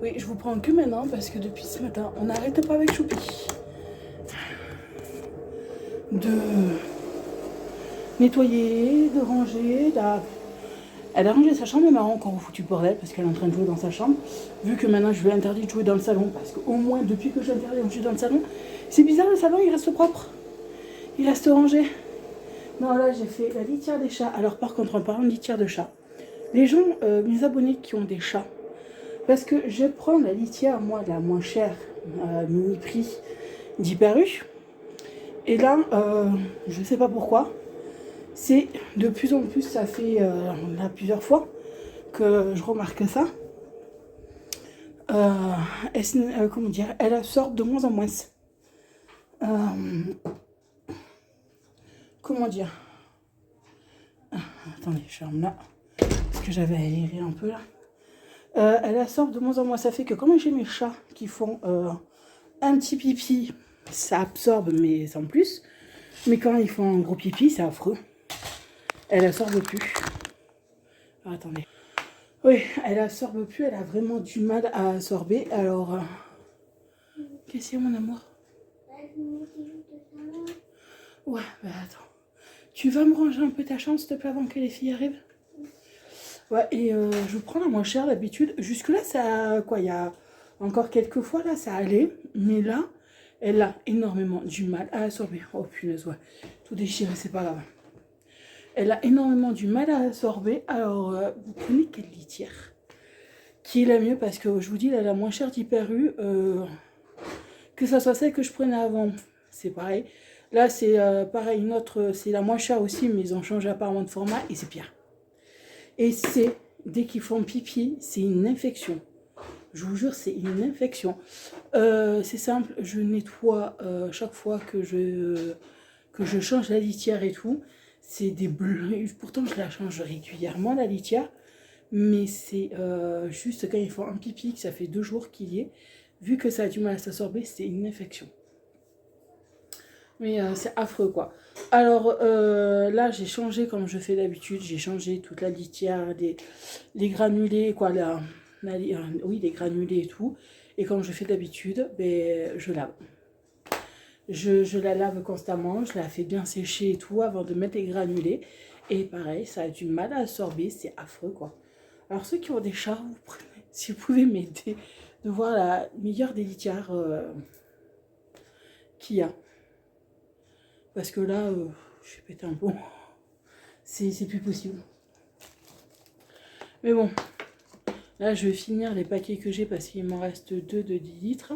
Oui, je vous prends que maintenant parce que depuis ce matin, on n'arrête pas avec Choupi de nettoyer, de ranger. Elle a rangé sa chambre, mais elle m'a encore foutu le bordel parce qu'elle est en train de jouer dans sa chambre. Vu que maintenant je lui ai interdit de jouer dans le salon, parce qu'au moins depuis que je lui ai interdit de jouer dans le salon, c'est bizarre, le salon il reste propre, il reste rangé. Non, là j'ai fait la litière des chats. Alors par contre, en parlant de litière de chat, les gens, mes abonnés qui ont des chats, parce que je prends la litière, moi, la moins chère, mini prix d'Hyper U. Et là, je ne sais pas pourquoi, c'est de plus en plus, ça fait là plusieurs fois que je remarque ça. Comment dire, elle absorbe de moins en moins. comment dire, attendez, je ferme là, parce que j'avais aéré un peu là. Elle absorbe de moins en moins. Ça fait que comme j'ai mes chats qui font un petit pipi, ça absorbe, mais sans plus. Mais quand ils font un gros pipi, c'est affreux. Elle absorbe plus. Ah, attendez. Oui, elle absorbe plus. Elle a vraiment du mal à absorber. Alors, qu'est-ce qu'il y a, mon amour? Ouais, bah attends. Tu vas me ranger un peu ta chambre, s'il te plaît, avant que les filles arrivent? Ouais, et je prends la moins chère d'habitude. Jusque-là, ça... Quoi, il y a encore quelques fois, là, ça allait. Mais là, elle a énormément du mal à absorber. Oh, punaise, ouais. Tout déchiré, c'est pas grave. Elle a énormément du mal à absorber. Alors, vous prenez quelle litière? Qui est la mieux? Parce que je vous dis, là, la moins chère d'Hyper U, que ça soit celle que je prenais avant, c'est pareil. Là, c'est pareil, une autre, c'est la moins chère aussi, mais ils ont changé apparemment de format et c'est pire. Et c'est, dès qu'ils font pipi, c'est une infection. Je vous jure, c'est une infection. C'est simple, je nettoie chaque fois que je change la litière et tout. C'est des bleus. Pourtant, je la change régulièrement, la litière. Mais c'est juste quand ils font un pipi, que ça fait 2 jours qu'il y est. Vu que ça a du mal à s'absorber, c'est une infection. Mais c'est affreux, quoi. Alors, là, j'ai changé comme je fais d'habitude. J'ai changé toute la litière, les granulés, quoi. Oui, les granulés et tout. Et comme je fais d'habitude, ben, je lave. Je la lave constamment. Je la fais bien sécher et tout avant de mettre les granulés. Et pareil, ça a du mal à absorber. C'est affreux, quoi. Alors, ceux qui ont des chats, vous prenez, si vous pouvez m'aider de voir la meilleure des litières qu'il y a. Parce que là, je vais péter un plomb. C'est plus possible. Mais bon, là, je vais finir les paquets que j'ai parce qu'il m'en reste 2 de 10 litres.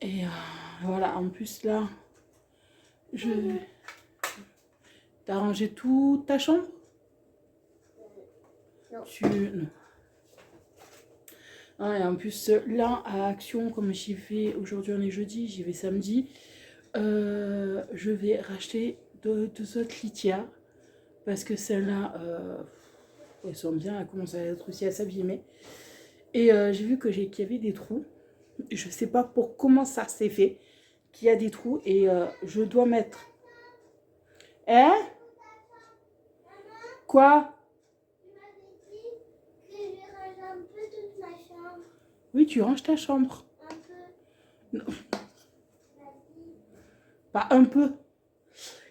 Et voilà, en plus, là, T'as rangé toute ta chambre? Non. Non. Ah, et en plus, là, à Action, comme j'y vais, aujourd'hui on est jeudi, j'y vais samedi, je vais racheter 2 autres litières. Parce que celles-là, elles sont bien, elles commencent à être aussi à s'abîmer. Et j'ai vu qu'il y avait des trous. Je ne sais pas pour comment ça s'est fait, qu'il y a des trous. Et je dois mettre... Hein? Quoi? Oui, tu ranges ta chambre. Un peu. Non. Pas un peu.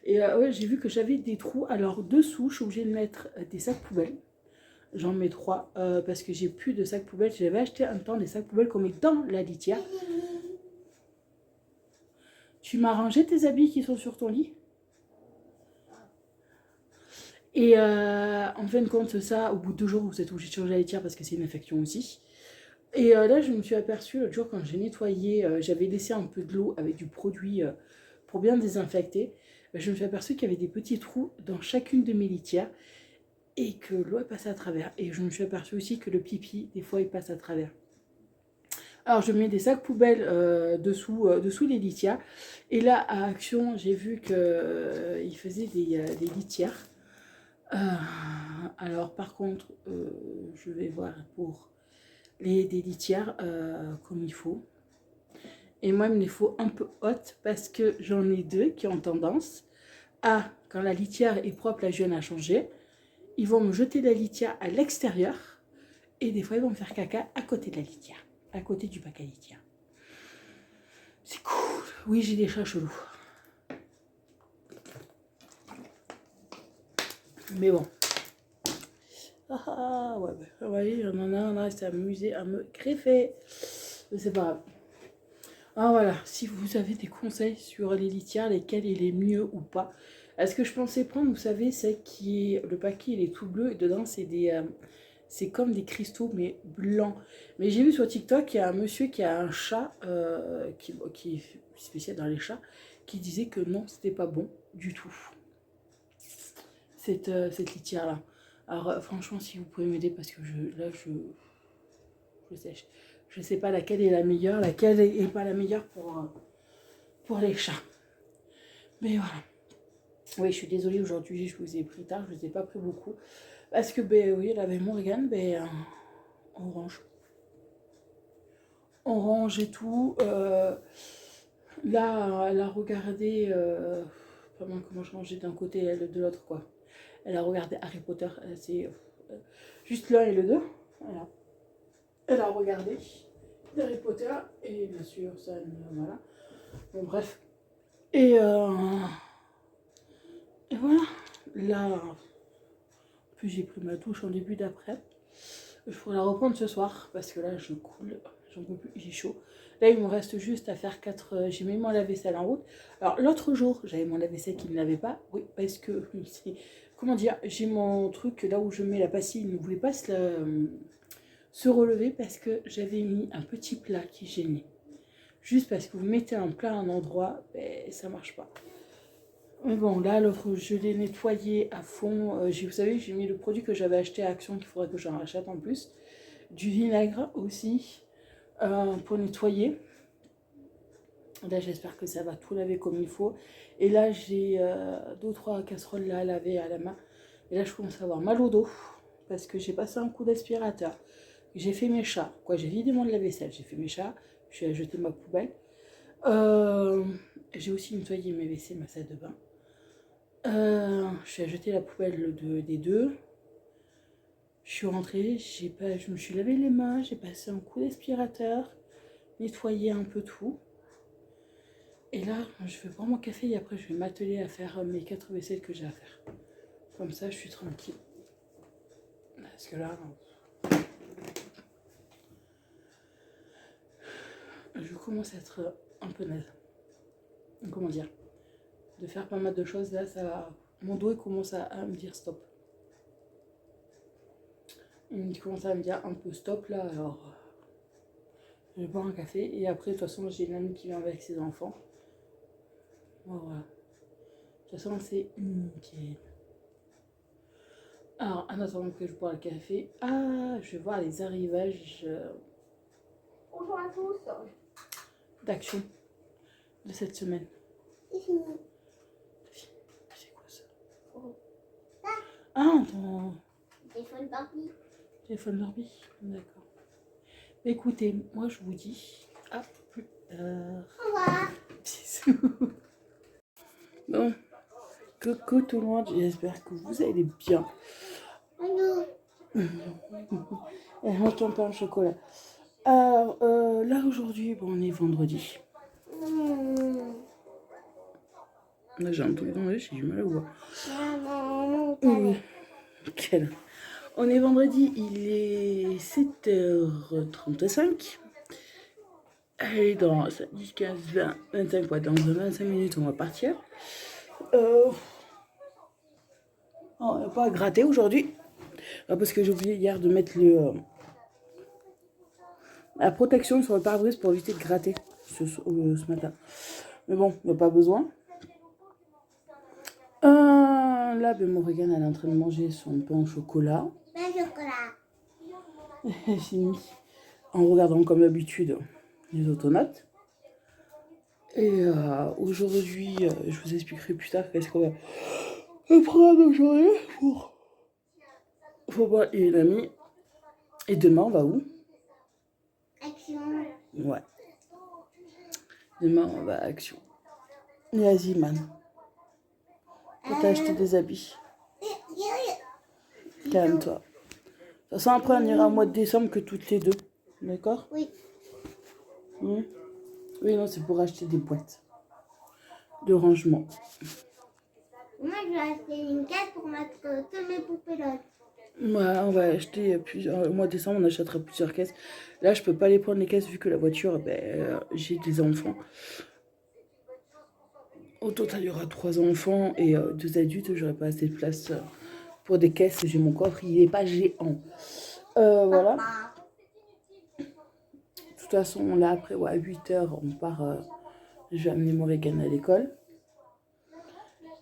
Et ouais, j'ai vu que j'avais des trous. Alors, dessous, je suis obligée de mettre des sacs poubelles. J'en mets 3 parce que j'ai plus de sacs poubelles. J'avais acheté un temps des sacs poubelles qu'on met dans la litière. Tu m'as rangé tes habits qui sont sur ton lit? Et en fin de compte, ça, au bout de 2 jours, vous êtes obligé de changer la litière parce que c'est une infection aussi. Et là, je me suis aperçue l'autre jour quand j'ai nettoyé, j'avais laissé un peu de l'eau avec du produit pour bien désinfecter. Je me suis aperçue qu'il y avait des petits trous dans chacune de mes litières et que l'eau passe à travers. Et je me suis aperçue aussi que le pipi, des fois, il passe à travers. Alors, je mets des sacs poubelles dessous les litières. Et là, à Action, j'ai vu qu'ils faisaient des litières. Alors, par contre, je vais voir pour des litières comme il faut. Et moi, il me les faut un peu hautes parce que j'en ai 2 qui ont tendance à, quand la litière est propre, la jeune a changé, ils vont me jeter la litière à l'extérieur et des fois, ils vont me faire caca à côté de la litière, à côté du bac à litière. C'est cool. Oui, j'ai des chats chelous. Mais bon. Ah, ouais, vous voyez, il y en a un là, s'est amusé à me greffer. Mais c'est pas grave. Ah voilà, si vous avez des conseils sur les litières, lesquels il est mieux ou pas. Est-ce que je pensais prendre, vous savez, c'est qui est le paquet, il est tout bleu et dedans c'est comme des cristaux mais blancs. Mais j'ai vu sur TikTok, il y a un monsieur qui a un chat qui est spécial dans les chats, qui disait que non, c'était pas bon du tout. Cette litière là. Alors franchement, si vous pouvez m'aider parce que je sèche. Je sais pas laquelle est la meilleure, laquelle est pas la meilleure pour les chats. Mais voilà. Oui, je suis désolée, aujourd'hui, je vous ai pris tard, je vous ai pas pris beaucoup. Parce que, ben oui, la Morgane, on range. On range et tout. Là, elle a regardé... comment je rangeais d'un côté et de l'autre, quoi. Elle a regardé Harry Potter, c'est juste l'un et le 2. Voilà. Elle a regardé Harry Potter et bien sûr, ça, voilà. Bon, bref. Et voilà. Là, puis j'ai pris ma douche en début d'après. Je pourrais la reprendre ce soir parce que là, je coule. J'en peux plus, j'ai chaud. Là, il me reste juste à faire 4. J'ai mis mon lave-vaisselle en route. Alors, l'autre jour, j'avais mon lave-vaisselle qui ne l'avait pas. Oui, parce que, comment dire, j'ai mon truc là où je mets la pastille. Il ne voulait pas se relever parce que j'avais mis un petit plat qui gênait. Juste parce que vous mettez un plat à un endroit, ben, ça marche pas. Mais bon, là, l'autre, je l'ai nettoyé à fond. Vous savez, j'ai mis le produit que j'avais acheté à Action, qu'il faudrait que j'en rachète en plus. Du vinaigre aussi, pour nettoyer. Là, j'espère que ça va tout laver comme il faut. Et là, j'ai 2 ou 3 casseroles là à laver à la main. Et là, je commence à avoir mal au dos. Parce que j'ai passé un coup d'aspirateur. J'ai fait mes chats. Quoi, j'ai vidé mon lave-vaisselle. J'ai fait mes chats. Je suis allée jeter ma poubelle. J'ai aussi nettoyé mes WC, ma salle de bain. Je suis allée jeter la poubelle des deux. Je suis rentrée, je me suis lavé les mains, j'ai passé un coup d'aspirateur, nettoyé un peu tout. Et là, je vais prendre mon café et après je vais m'atteler à faire mes 4 vaisselles que j'ai à faire. Comme ça, je suis tranquille. Parce que là, je commence à être un peu naze. Comment dire? De faire pas mal de choses, là, mon dos il commence à me dire stop. Il commence à me dire un peu stop là, alors je vais boire un café et après de toute façon j'ai une amie qui vient avec ses enfants. Bon, voilà. De toute façon c'est nickel. Alors en attendant que je bois le café, je vais voir les arrivages Bonjour à tous. d'Action de cette semaine. C'est fini. C'est quoi ça? Oh. Ton Téléphone Barbie. téléphone Barbie. D'accord. Écoutez, moi je vous dis à plus tard. Au revoir. Bisous. Bon, coucou tout le monde, j'espère que vous allez bien. Bonjour. Et mange ton pain au chocolat. Alors, là aujourd'hui, bon, on est vendredi. Là, j'ai un truc dans l'œil, j'ai du mal à voir. Oui. Quel. On est vendredi, il est 7h35. Allez, dans 10, 15, 20, 25, quoi, dans 25 minutes, on va partir. On n'a pas à gratter aujourd'hui. Parce que j'ai oublié hier de mettre la protection sur le pare-brise pour éviter de gratter ce matin. Mais bon, il n'y a pas besoin. Là, Morgane, elle est en train de manger son pain au chocolat. Pain au chocolat. J'ai mis en regardant comme d'habitude les automates. Et aujourd'hui, je vous expliquerai plus tard qu'est-ce qu'on va prendre aujourd'hui pour voir une amie. Et demain, on va où? Action. Ouais. Demain, on va à Action. Et à Ziman. Pour t'acheter des habits. Calme-toi. De toute façon, après, on ira au mois de décembre que toutes les deux. D'accord? Oui. Oui, non, c'est pour acheter des boîtes de rangement. Moi, je vais acheter une caisse pour mettre toutes mes poupées là. Ouais, on va acheter plusieurs. Au mois de décembre, on achètera plusieurs caisses. Là, je peux pas les prendre les caisses vu que la voiture, j'ai des enfants. Au total, il y aura 3 enfants et 2 adultes. J'aurai pas assez de place pour des caisses. J'ai mon coffre, il est pas géant. Voilà. De toute façon, là, après, à 8h, on part. Je vais amener Morgane à l'école.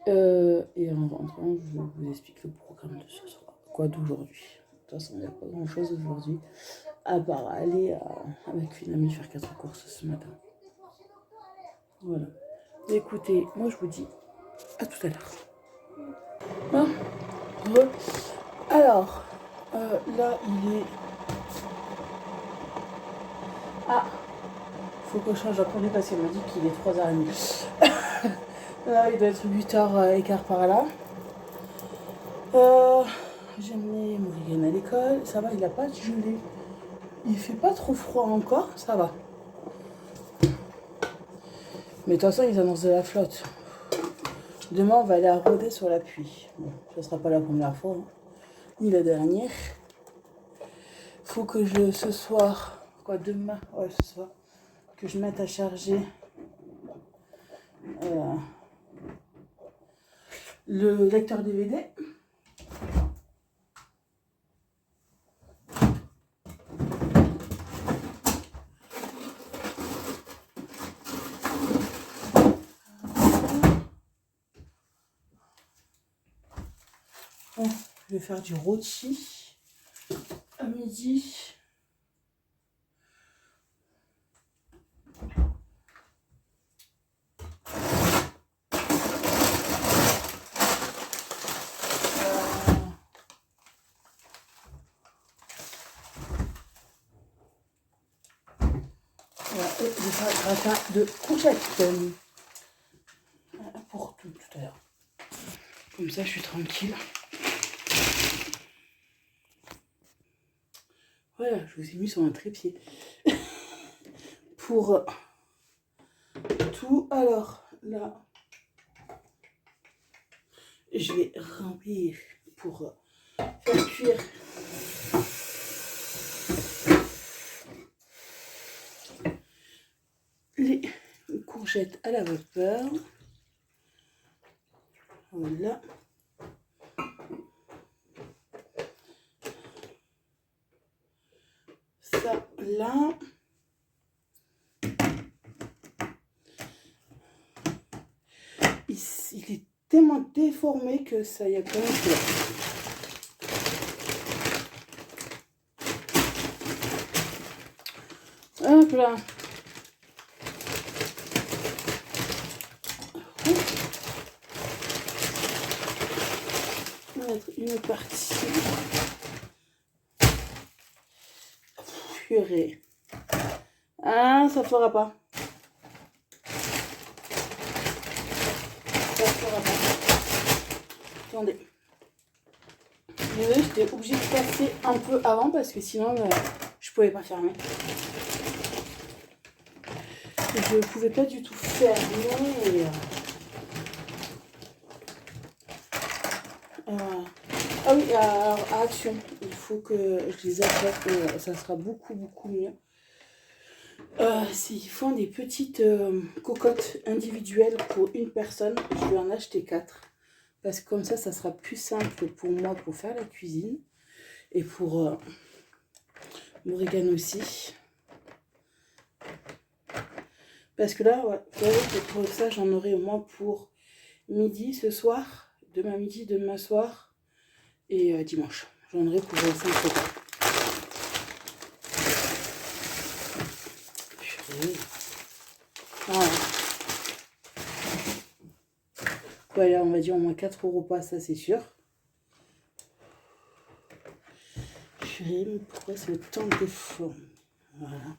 Et en rentrant, je vous explique le programme de ce soir. Quoi d'aujourd'hui. De toute façon, il n'y a pas grand chose aujourd'hui. À part aller avec une amie faire 4 courses ce matin. Voilà. Écoutez, moi je vous dis à tout à l'heure. Hein, alors, là, il est... Ah, faut que je change de conduite parce qu'elle m'a dit qu'il est 3h30. Là, il doit être 8h15 par là. J'ai amené Morgan à l'école. Ça va, il n'a pas gelé. Il fait pas trop froid encore, ça va. Mais de toute façon, ils annoncent de la flotte. Demain, on va aller à rôder sur la pluie. Bon, ce sera pas la première fois, hein, ni la dernière. Faut que ce soir, demain, ouais, ce soir, que je mette à charger le lecteur DVD. Bon, je vais faire du rôti à midi. Et je vais faire un gratin de courgettes pour tout à l'heure. Comme ça, je suis tranquille. Voilà, je vous ai mis sur un trépied. Pour tout. Alors, là, je vais remplir pour faire cuire les courgettes à la vapeur. Voilà. Ça, là. Il est tellement déformé que ça y a quand même fait. Hop là. On va mettre une partie. Purée. Ah, ça fera pas. Ça fera pas. Attendez. J'étais obligée de passer un peu avant parce que sinon je pouvais pas fermer. Je pouvais pas du tout fermer. Ah oui, alors, à Action, il faut que je les achète et ça sera beaucoup mieux. S'ils font des petites cocottes individuelles pour une personne, je vais en acheter 4. Parce que comme ça sera plus simple pour moi pour faire la cuisine. Et pour Morgan aussi. Parce que là, ouais, pour ça, j'en aurai au moins pour midi ce soir, demain midi, demain soir et dimanche. J'en aurai pour 5 repas. Voilà. Voilà, on va dire au moins 4 repas, ça c'est sûr. Purée, mais pourquoi c'est autant de forme? Voilà.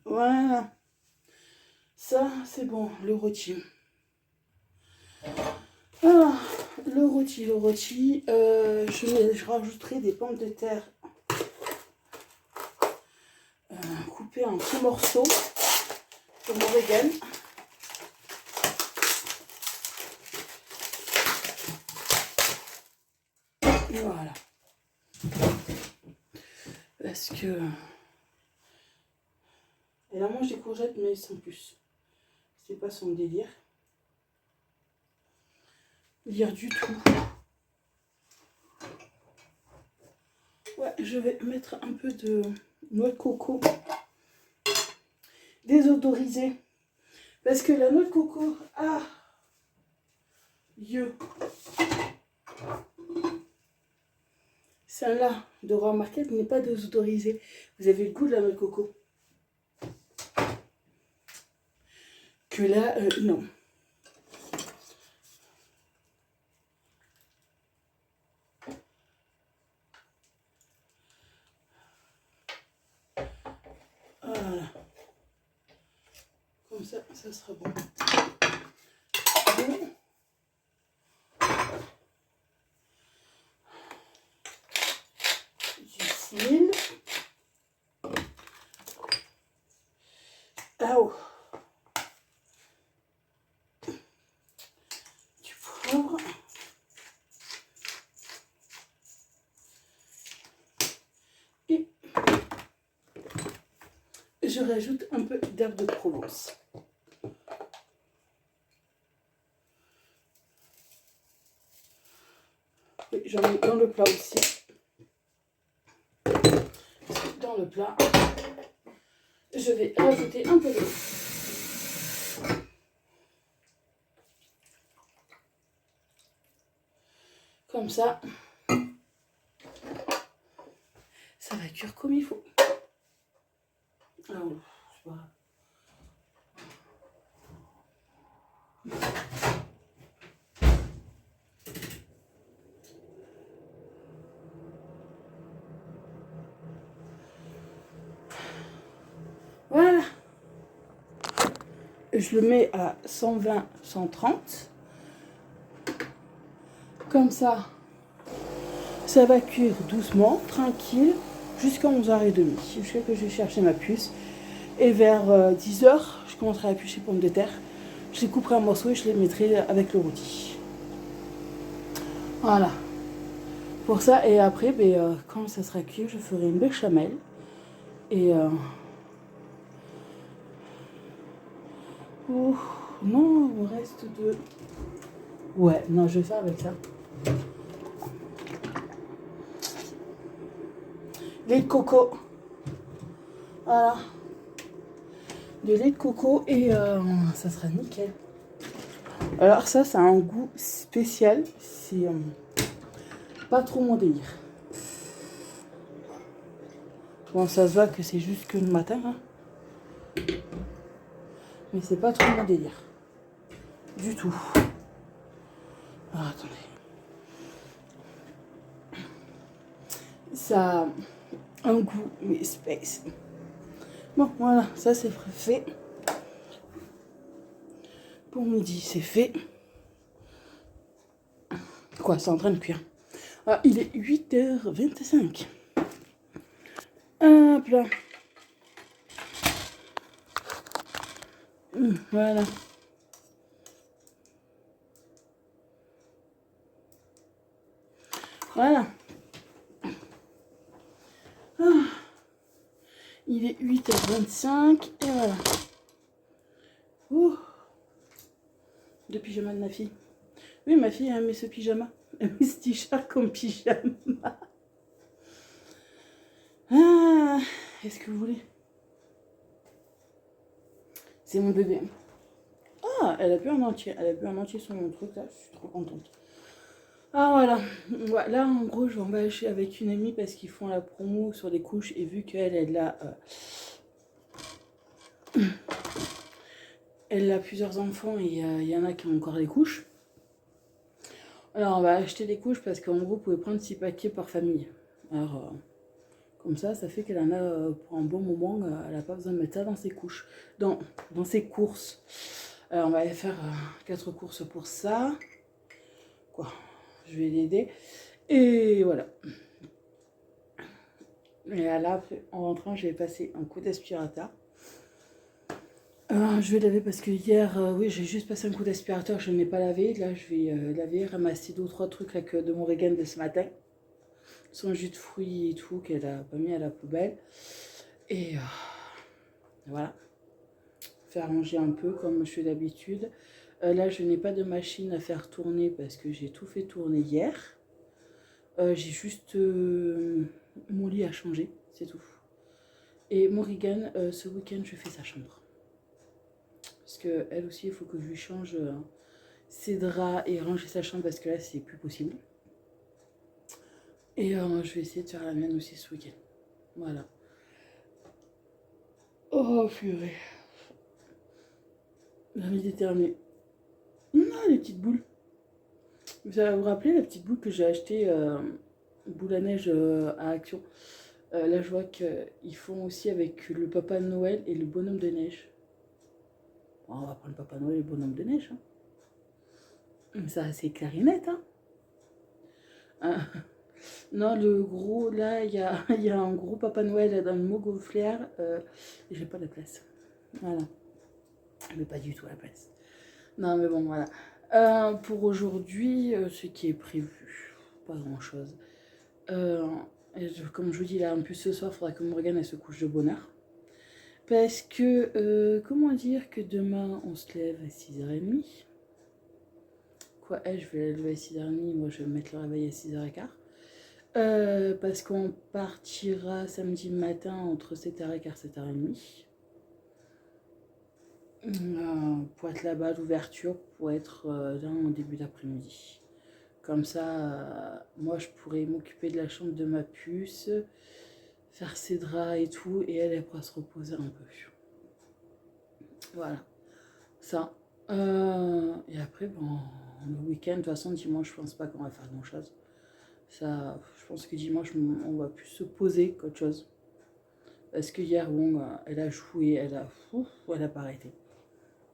Voilà. Ça, c'est bon, le rôti. Alors, le rôti. Je rajouterai des pommes de terre coupées en petits morceaux pour mon vegan. Voilà. Parce que elle a mange des courgettes, mais sans plus. C'est pas son délire. Dire du tout. Ouais, je vais mettre un peu de noix de coco désodorisée. Parce que la noix de coco, Celle-là de Roi Market n'est pas désodorisée. Vous avez le goût de la noix de coco. Que là, non. Voilà. Comme ça sera bon. Du fil. Ah oh. Du poivre. Et je rajoute un peu d'herbe de Provence. J'en mets dans le plat aussi. Dans le plat, je vais rajouter un peu d'eau. Comme ça va cuire comme il faut. Ah ouais, c'est pas grave. Voilà. Je le mets à 120, 130. Comme ça va cuire doucement, tranquille, jusqu'à 11h30. Jusqu'à que je vais chercher ma puce. Et vers 10h, je commencerai à éplucher pommes de terre. Je les couperai en morceaux et je les mettrai avec le rôti. Voilà. Pour ça, et après, quand ça sera cuit, je ferai une béchamel. Et oh, non, il me reste de... Ouais, non, je vais faire avec ça. Lait de coco. Voilà. De lait de coco et ça sera nickel. Alors ça a un goût spécial. C'est pas trop mon délire. Bon, ça se voit que c'est juste que le matin. Hein. Mais c'est pas trop mon délire. Du tout. Alors, attendez. Ça a un goût, mais space. Bon, voilà, ça c'est fait. Pour midi, c'est fait. Quoi, c'est en train de cuire. Ah, il est 8h25. Hop là. Voilà. Voilà. Ah. Il est 8h25 et voilà. Ouh. Le pyjama de ma fille. Oui, ma fille a mis ce pyjama. Elle a mis ce t-shirt comme pyjama. Ah, est-ce que vous voulez? C'est mon bébé. Ah, elle a bu un entier. Elle a bu un entier sur mon truc là. Je suis trop contente. Ah voilà. Ouais, là en gros je vais en bâcher avec une amie parce qu'ils font la promo sur les couches et vu qu'elle elle a plusieurs enfants et il y en a qui ont encore les couches. Alors on va acheter des couches parce qu'en gros vous pouvez prendre 6 paquets par famille. Alors comme ça fait qu'elle en a pour un bon moment. Elle n'a pas besoin de mettre ça dans ses couches. Dans ses courses. Alors on va aller faire 4 courses pour ça. Quoi, je vais l'aider. Et voilà. Et là, en rentrant, j'ai passé un coup d'aspirateur. Je vais laver parce que hier, oui, j'ai juste passé un coup d'aspirateur, je ne l'ai pas lavé. Là, je vais laver, ramasser 2 ou 3 trucs là, de mon Regan de ce matin. Son jus de fruits et tout qu'elle a pas mis à la poubelle. Et voilà. Faire ranger un peu comme je fais d'habitude. Là, je n'ai pas de machine à faire tourner parce que j'ai tout fait tourner hier. J'ai juste mon lit à changer, c'est tout. Et Morrigan, ce week-end, je fais sa chambre. Parce qu'elle aussi, il faut que je lui change ses draps et ranger sa chambre parce que là, c'est plus possible. Et je vais essayer de faire la mienne aussi ce week-end. Voilà. Oh purée. La vie est terminée. Non, les petites boules. Vous allez vous rappeler la petite boule que j'ai achetée, boule à neige à Action. Là, je vois qu'ils font aussi avec le Papa Noël et le bonhomme de neige. Bon, on va prendre le Papa Noël et le bonhomme de neige. Hein. Ça, c'est clarinette. Hein. Hein. Non, le gros, là, il y a, y a un gros Papa Noël dans le montgolfière. Et j'ai pas de place. Voilà. Mais pas du tout la place. Non, mais bon, voilà. Pour aujourd'hui, ce qui est prévu, pas grand-chose. Comme je vous dis, là, en plus ce soir, il faudra que Morgane elle se couche de bonne heure. Parce que, comment dire que demain, on se lève à 6h30. Quoi, elle, je vais la lever à 6h30, moi je vais me mettre le réveil à 6h15. Parce qu'on partira samedi matin entre 7h15 et 7h30. Pour être là-bas d'ouverture, pour être là en début d'après-midi. Comme ça, moi je pourrais m'occuper de la chambre de ma puce, faire ses draps et tout, et elle pourra se reposer un peu. Voilà, ça. Et après, bon, le week-end, de toute façon, dimanche, je pense pas qu'on va faire grand-chose. Ça, je pense que dimanche, on va plus se poser qu'autre chose. Parce que hier, bon, elle a joué, elle a pas arrêté.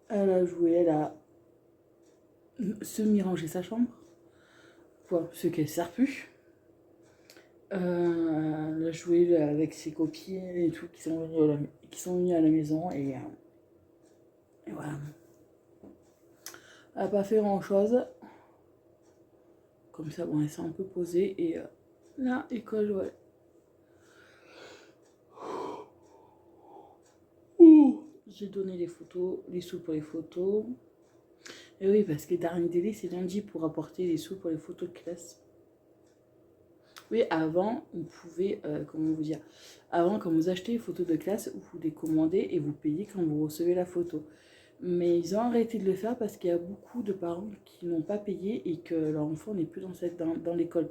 Elle a joué, elle a semi-rangé sa chambre. Quoi, ce qu'elle sert plus. Elle a joué avec ses copines et tout qui sont venus à la maison et voilà. Elle n'a pas fait grand chose. Comme ça, bon, elle s'est un peu posée et là, école, ouais. J'ai donné les photos, les sous pour les photos. Et oui, parce que dernier délai, c'est lundi pour apporter les sous pour les photos de classe. Oui, avant, on pouvait, comment vous dire, avant, quand vous achetez les photos de classe, vous les commandez et vous payez quand vous recevez la photo. Mais ils ont arrêté de le faire parce qu'il y a beaucoup de parents qui n'ont pas payé et que leur enfant n'est plus dans l'école.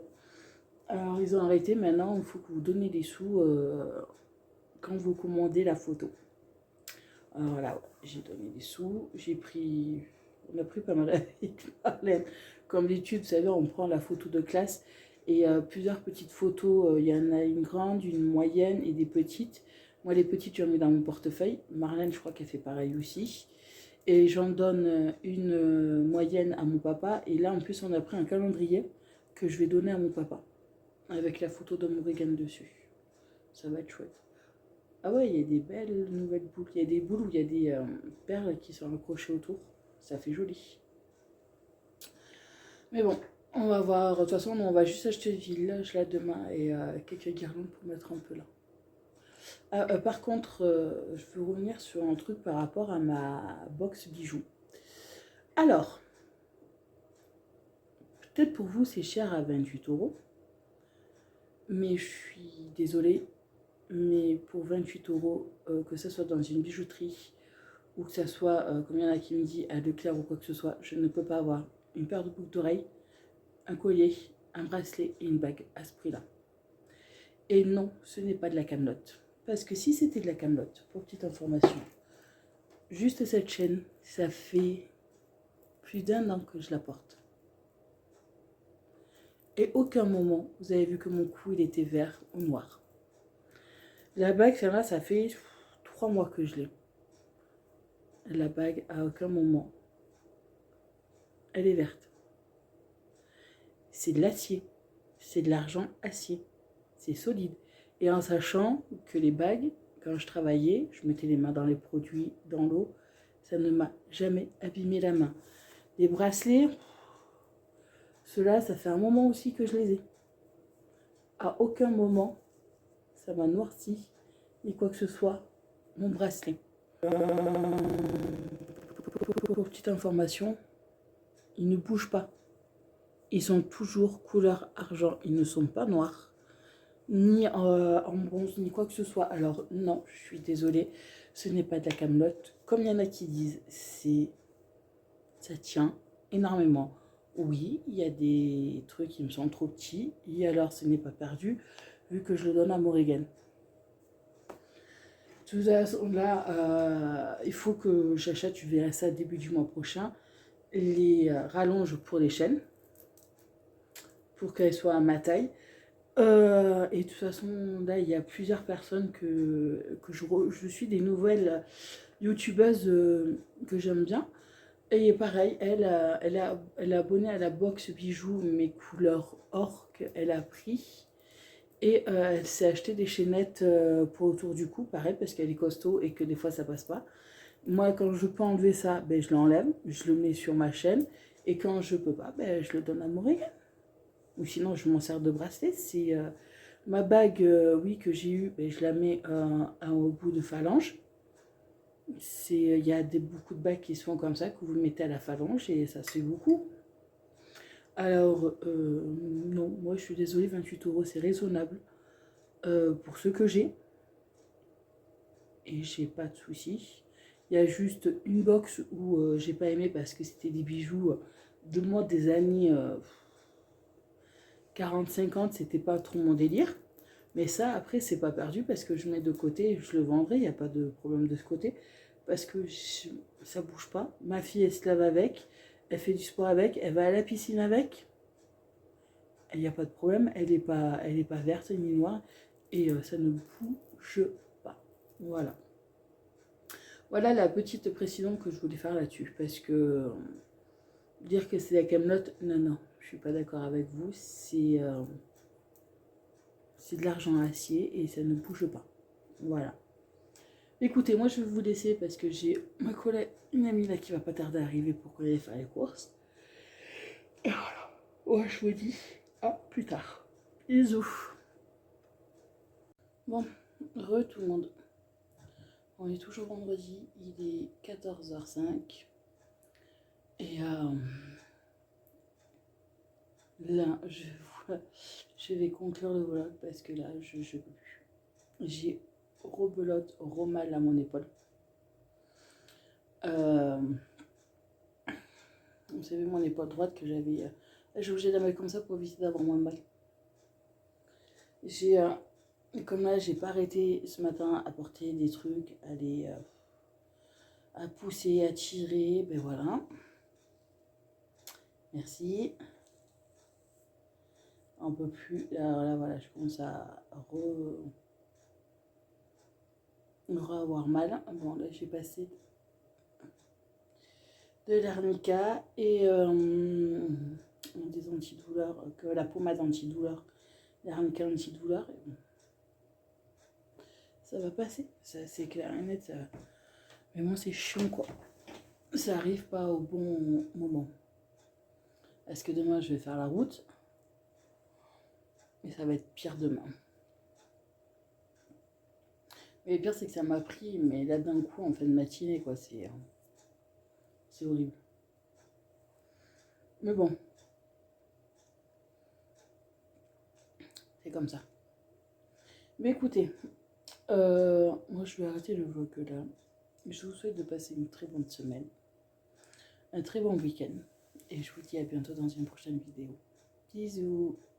Alors, ils ont arrêté. Maintenant, il faut que vous donnez des sous quand vous commandez la photo. Alors voilà, ouais, j'ai donné des sous. On a pris pas mal avec Marlène. Comme d'habitude, vous savez, on prend la photo de classe et plusieurs petites photos. Il y en a une grande, une moyenne et des petites. Moi, les petites, j'en mets dans mon portefeuille. Marlène, je crois qu'elle fait pareil aussi. Et j'en donne une moyenne à mon papa. Et là, en plus, on a pris un calendrier que je vais donner à mon papa. Avec la photo de Morgane dessus. Ça va être chouette. Ah ouais, il y a des belles nouvelles boules. Il y a des boules où il y a des perles qui sont accrochées autour. Ça fait joli. Mais bon, on va voir. De toute façon, on va juste acheter le village là demain et quelques guirlandes pour mettre un peu là. Par contre, je veux revenir sur un truc par rapport à ma box bijoux. Alors, peut-être pour vous c'est cher à 28 €, mais je suis désolée, mais pour 28 €, que ce soit dans une bijouterie ou que ce soit, comme il y en a qui me dit, à Leclerc ou quoi que ce soit, je ne peux pas avoir une paire de boucles d'oreilles, un collier, un bracelet et une bague à ce prix-là. Et non, ce n'est pas de la camelote. Parce que si c'était de la camelote, pour petite information, juste cette chaîne, ça fait plus d'1 an que je la porte. Et aucun moment, vous avez vu que mon cou, il était vert ou noir. La bague, celle-là, ça fait 3 mois que je l'ai. La bague, à aucun moment, elle est verte. C'est de l'acier. C'est de l'argent acier. C'est solide. Et en sachant que les bagues, quand je travaillais, je mettais les mains dans les produits, dans l'eau, ça ne m'a jamais abîmé la main. Les bracelets, ceux-là, ça fait un moment aussi que je les ai. À aucun moment, ça m'a noirci, ni quoi que ce soit, mon bracelet. Pour petite information, ils ne bougent pas. Ils sont toujours couleur argent. Ils ne sont pas noirs, ni en bronze, ni quoi que ce soit. Alors non, je suis désolée, ce n'est pas de la camelote. Comme il y en a qui disent, ça tient énormément. Oui, il y a des trucs qui me semblent trop petits. Et alors, ce n'est pas perdu, vu que je le donne à Morrigan. De toute façon, là, il faut que j'achète, tu verras ça début du mois prochain, les rallonges pour les chaînes, pour qu'elles soient à ma taille. Et de toute façon, là, il y a plusieurs personnes que je suis, des nouvelles youtubeuses que j'aime bien. Et pareil, elle est abonnée à la box bijoux, mes couleurs or qu'elle a pris. Et elle s'est acheté des chaînettes pour autour du cou, pareil, parce qu'elle est costaud et que des fois ça passe pas. Moi, quand je peux enlever ça, ben, je l'enlève, je le mets sur ma chaîne. Et quand je peux pas, ben, je le donne à Morrigan. Ou sinon, je m'en sers de bracelet. C'est ma bague, oui, que j'ai eue, ben, je la mets au bout de phalange. Il y a beaucoup de bagues qui se font comme ça, que vous mettez à la phalange et ça se fait beaucoup. Alors, non, moi je suis désolée, 28 euros c'est raisonnable pour ce que j'ai. Et j'ai pas de soucis. Il y a juste une box où j'ai pas aimé parce que c'était des bijoux de moi des années 40-50, c'était pas trop mon délire. Mais ça, après, c'est pas perdu parce que je mets de côté, je le vendrai, il n'y a pas de problème de ce côté. Parce que ça bouge pas. Ma fille, elle se lave avec, elle fait du sport avec, elle va à la piscine avec. Il n'y a pas de problème, elle est pas verte ni noire. Et ça ne bouge pas. Voilà. Voilà la petite précision que je voulais faire là-dessus. Parce que dire que c'est la Camelote, non, non, je suis pas d'accord avec vous. C'est de l'argent à acier et ça ne bouge pas. Voilà. Écoutez, moi je vais vous laisser parce que j'ai ma collègue, une amie là qui va pas tarder à arriver pour qu'on aille faire les courses. Et voilà. Ouais, je vous dis à plus tard. Bisous. Bon, tout le monde. On est toujours vendredi, il est 14h05. Et là, je vais conclure le vlog parce que là, je peux plus. J'ai rebelote, mal à mon épaule. Vous savez, mon épaule droite que j'avais. J'ai obligé de la mettre comme ça pour éviter d'avoir moins de mal. Comme là, j'ai pas arrêté ce matin à porter des trucs, à pousser, à tirer, ben voilà. Merci. On peut plus. Alors là, voilà, je commence à avoir mal. Bon, là, j'ai passé de l'arnica et des antidouleurs, que la pommade antidouleur, l'arnica antidouleur. Ça va passer, ça c'est clair et net. Ça... Mais moi, c'est chiant quoi. Ça arrive pas au bon moment. Est-ce que demain je vais faire la route? Mais ça va être pire demain. Mais le pire, c'est que ça m'a pris, mais là d'un coup, en fin de matinée, quoi. C'est horrible. Mais bon, c'est comme ça. Mais écoutez, moi je vais arrêter le vlog là. Je vous souhaite de passer une très bonne semaine, un très bon week-end. Et je vous dis à bientôt dans une prochaine vidéo. Bisous!